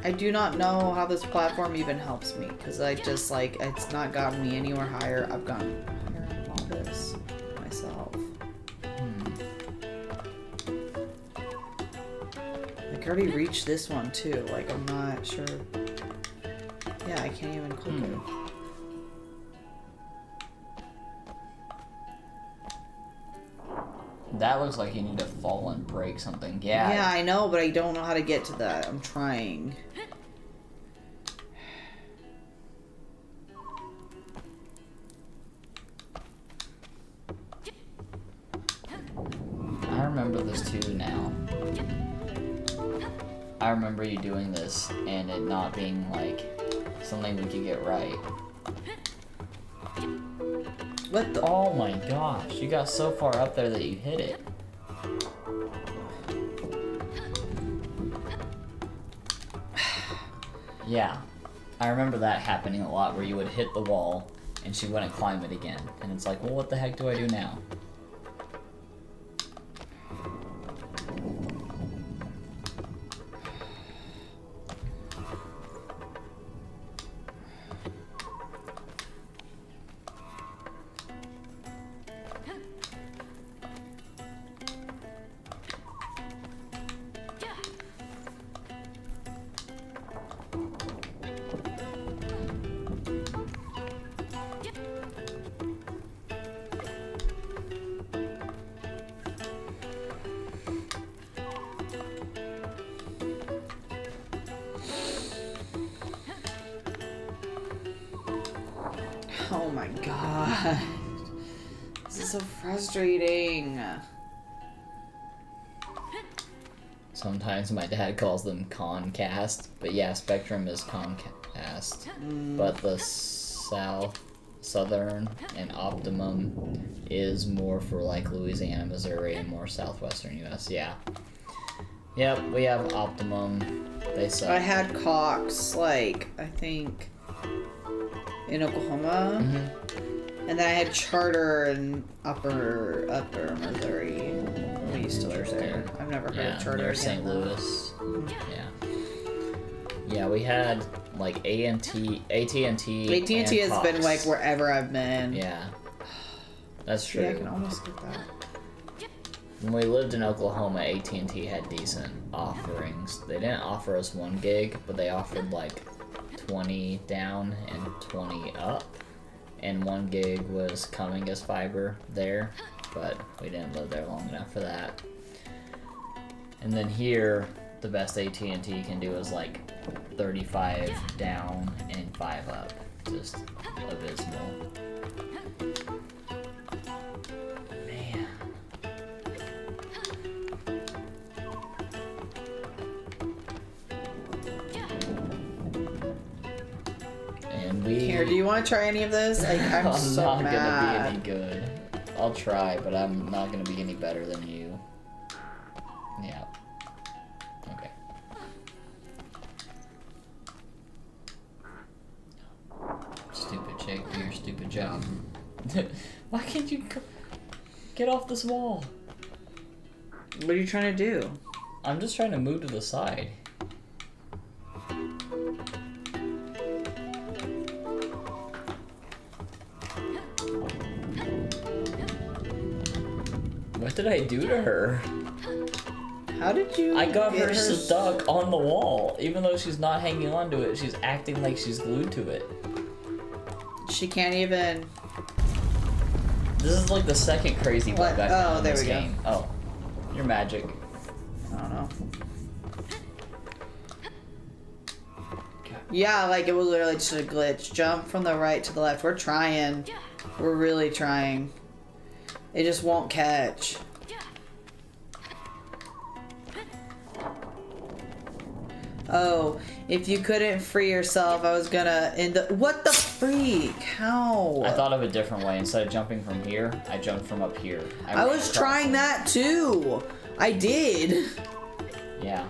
I do not know how this platform even helps me, because I just, like, it's not gotten me anywhere higher. I've gotten higher in all this myself. Like, I already reached this one, too. Like, I'm not sure. Yeah, I can't even click it. That looks like you need to fall and break something. Yeah. Yeah, I know, but I don't know how to get to that. I'm trying. I remember this too now. I remember you doing this and it not being like something we could get right. What the? Oh my gosh, you got so far up there that you hit it. Yeah, I remember that happening a lot where you would hit the wall and she wouldn't climb it again. And it's like, well, what the heck do I do now? Oh my god. This is so frustrating. Sometimes my dad calls them Concast, but yeah, Spectrum is Comcast. But the Southern and Optimum is more for like Louisiana, Missouri, and more southwestern US. Yeah. Yep, we have Optimum. They suck. I had Cox, like, I think, in Oklahoma. And then I had Charter in upper Missouri. We used to live there. I've never heard of Charter near again. St. Louis. Yeah. Yeah, we had like AT&T. AT&T has Cox. been like wherever I've been. Yeah. That's true. Yeah, I can almost get that. When we lived in Oklahoma, AT&T had decent offerings. They didn't offer us 1 gig, but they offered like 20 down and 20 up. And 1 gig was coming as fiber there, but we didn't live there long enough for that. And then here, the best AT&T can do is like 35 down and 5 up. Just abysmal. Man. And we... Here, do you want to try any of this? Like, I'm so not mad. gonna be any good. I'll try, but I'm not gonna be any better than you. Yeah. Okay. Stupid chick, do your stupid job. Why can't you get off this wall? What are you trying to do? I'm just trying to move to the side. What did I do to her? How did you I got get her stuck on the wall. Even though she's not hanging on to it, she's acting like she's glued to it. She can't even... This is like the second crazy bug I found in there this we go. game. Oh, you're magic. I don't know. Yeah, like it was literally just a glitch. Jump from the right to the left. We're trying. We're really trying. It just won't catch. Oh, if you couldn't free yourself, I was gonna end up. What the freak? How? I thought of a different way. Instead of jumping from here, I jumped from up here. I was trying that too. I did. Yeah.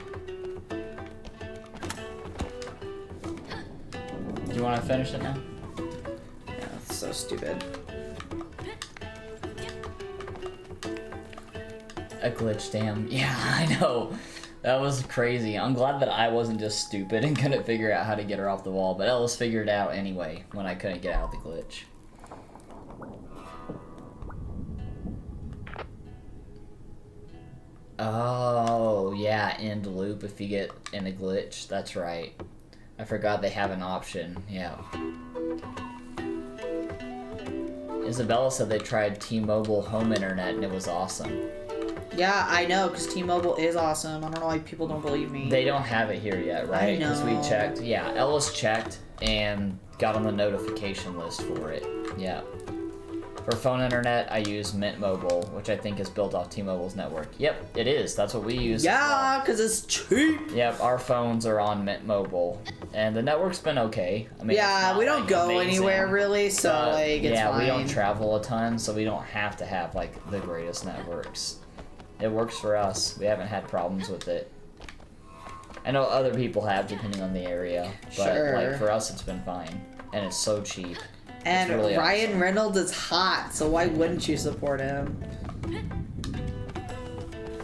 Do you want to finish it now? Yeah, that's so stupid. A glitch, damn. Yeah, I know. That was crazy. I'm glad that I wasn't just stupid and couldn't figure out how to get her off the wall, but Ellis figured it out anyway when I couldn't get out of the glitch. Oh, yeah, end loop if you get in a glitch. That's right. I forgot they have an option. Yeah. Isabella said they tried T-Mobile home internet and it was awesome. Yeah, I know, because T-Mobile is awesome. I don't know why people don't believe me. They don't have it here yet, right? I know. Because we checked. Yeah, Ellis checked and got on the notification list for it. Yeah. For phone internet, I use Mint Mobile, which I think is built off T-Mobile's network. Yep, it is. That's what we use. Yeah, because it's cheap. Yep, our phones are on Mint Mobile, and the network's been okay. I mean, yeah, we don't go anywhere really, so like it's fine. We don't travel a ton, so we don't have to have like the greatest networks. It works for us. We haven't had problems with it. I know other people have, depending on the area, but like for us, it's been fine, and it's so cheap. And really Ryan awesome. Reynolds is hot, so why wouldn't you support him?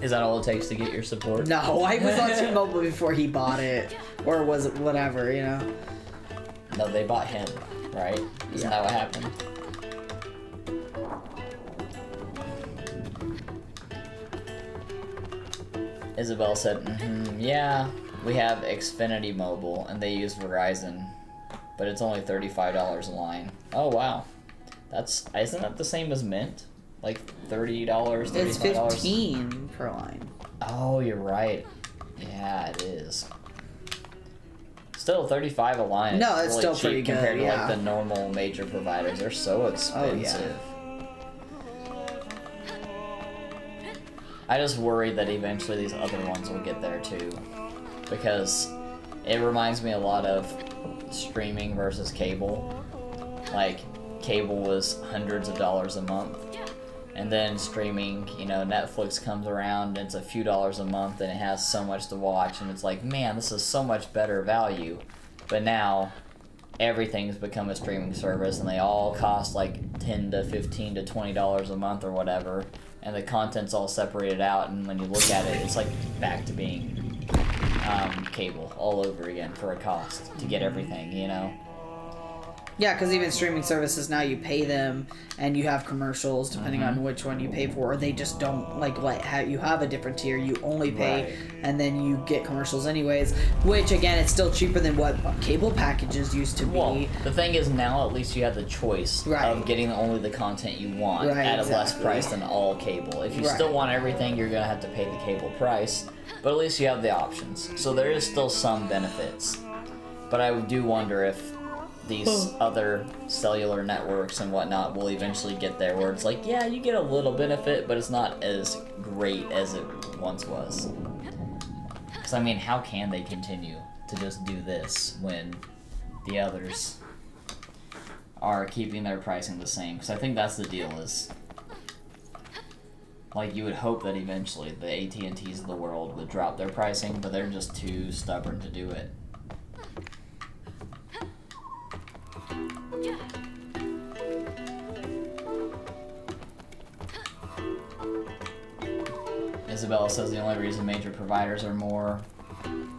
Is that all it takes to get your support? No, I was on T-Mobile before he bought it, or was it whatever, you know? No, they bought him, right? Isn't that what happened? Isabel said, yeah, we have Xfinity Mobile, and they use Verizon, but it's only $35 a line. Oh, wow. Isn't that the same as Mint? Like $30, $35? It's $15 per line. Oh, you're right. Yeah, it is. Still, $35 a line. No, it's really still cheap pretty good, compared to yeah. like the normal major providers. They're so expensive. I just worry that eventually these other ones will get there too, because it reminds me a lot of streaming versus cable. Like, cable was hundreds of dollars a month, and then streaming, you know, Netflix comes around and it's a few dollars a month and it has so much to watch, and it's like, man, this is so much better value. But now everything's become a streaming service and they all cost like $10 to $15 to $20 a month or whatever, and the content's all separated out, and when you look at it, it's like back to being cable all over again for a cost to get everything, you know? Yeah, because even streaming services now, you pay them and you have commercials depending on which one you pay for, or they just don't like you have a different tier. You only pay and then you get commercials anyways, which again, it's still cheaper than what cable packages used to be. Well, the thing is now at least you have the choice of getting only the content you want at a less price than all cable. If you still want everything, you're going to have to pay the cable price, but at least you have the options. So there is still some benefits. But I do wonder if these other cellular networks and whatnot will eventually get there where it's like, yeah, you get a little benefit, but it's not as great as it once was. Because, I mean, how can they continue to just do this when the others are keeping their pricing the same? Because I think that's the deal is, like, you would hope that eventually the AT&Ts of the world would drop their pricing, but they're just too stubborn to do it. Isabella says the only reason major providers are more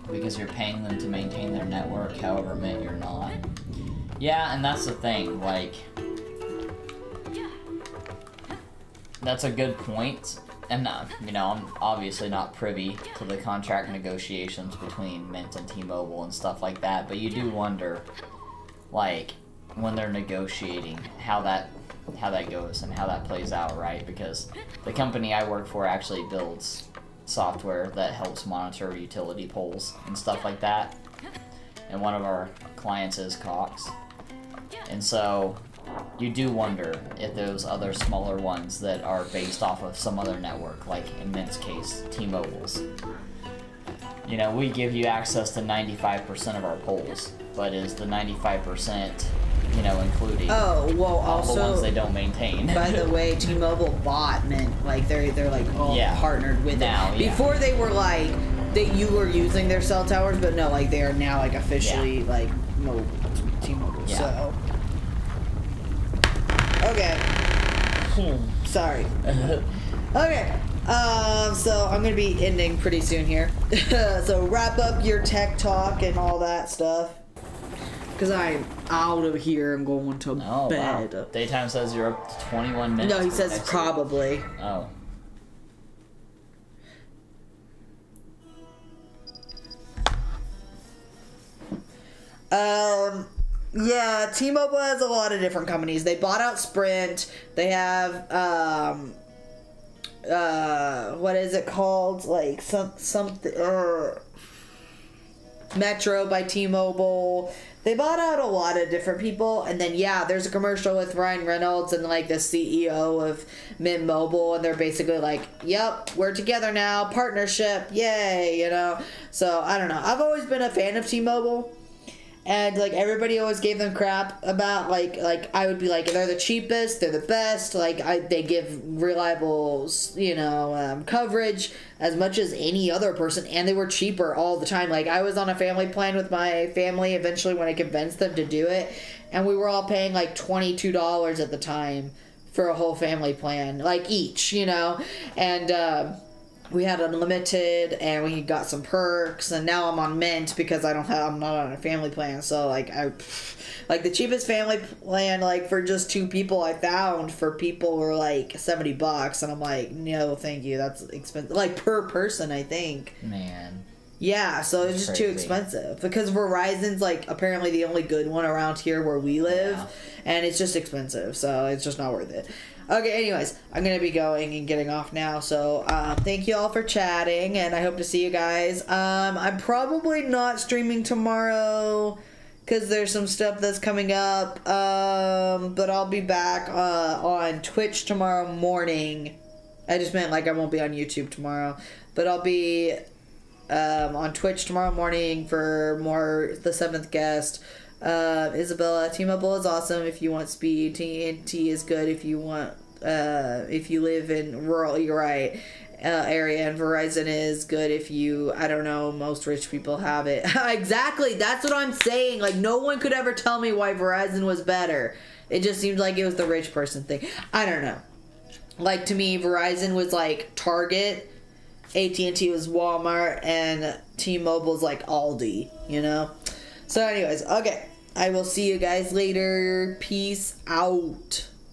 because you're paying them to maintain their network, however Mint you're not. Yeah, and that's the thing, like, that's a good point. And, you know, I'm obviously not privy to the contract negotiations between Mint and T-Mobile and stuff like that, but you do wonder, like, when they're negotiating, how that goes and how that plays out, right? Because the company I work for actually builds software that helps monitor utility poles and stuff like that. And one of our clients is Cox. And so you do wonder if those other smaller ones that are based off of some other network, like in Mint's case, T-Mobile's, you know, we give you access to 95% of our polls, but is the 95%, you know, including Oh, well, all also, the ones they don't maintain? by the way, T-Mobile bought Mint. Like, they're like all partnered with now, it. Before they were like, that you were using their cell towers, but no, like, they are now, like, officially, like, no, T-Mobile, so. Okay. Sorry. Okay. So I'm gonna be ending pretty soon here. So wrap up your tech talk and all that stuff. Cause I'm out of here. I'm going to bed. Wow. Daytime says you're up to 21 minutes. No, he says probably. Oh. Yeah, T-Mobile has a lot of different companies. They bought out Sprint. They have, what is it called? Like, something, Metro by T-Mobile. They bought out a lot of different people. And then, yeah, there's a commercial with Ryan Reynolds and, like, the CEO of Mint Mobile. And they're basically like, yep, we're together now. Partnership. Yay, you know? So, I don't know. I've always been a fan of T-Mobile. And, like, everybody always gave them crap about, like I would be like, they're the cheapest, they're the best, like, they give reliable, you know, coverage as much as any other person, and they were cheaper all the time. Like, I was on a family plan with my family eventually when I convinced them to do it, and we were all paying, like, $22 at the time for a whole family plan, like, each, you know, and, we had unlimited, and we got some perks, and now I'm on Mint because I'm not on a family plan. So like the cheapest family plan, like for just 2 people, I found for people were like $70, and I'm like, no, thank you, that's expensive. Like per person, I think. Man. Yeah, so it's just too expensive because Verizon's like apparently the only good one around here where we live, and it's just expensive, so it's just not worth it. Okay, anyways, I'm going to be going and getting off now, so thank you all for chatting, and I hope to see you guys. I'm probably not streaming tomorrow because there's some stuff that's coming up, but I'll be back on Twitch tomorrow morning. I just meant like I won't be on YouTube tomorrow, but I'll be on Twitch tomorrow morning for more The Seventh Guest. Isabella, T-Mobile is awesome if you want speed. TNT is good if you want, if you live in rural, you're right, area, and Verizon is good if you, I don't know, most rich people have it. Exactly, that's what I'm saying. Like, no one could ever tell me why Verizon was better. It just seemed like it was the rich person thing. I don't know. Like, to me, Verizon was like Target, AT&T was Walmart, and T-Mobile's like Aldi, you know? So anyways, okay. I will see you guys later. Peace out.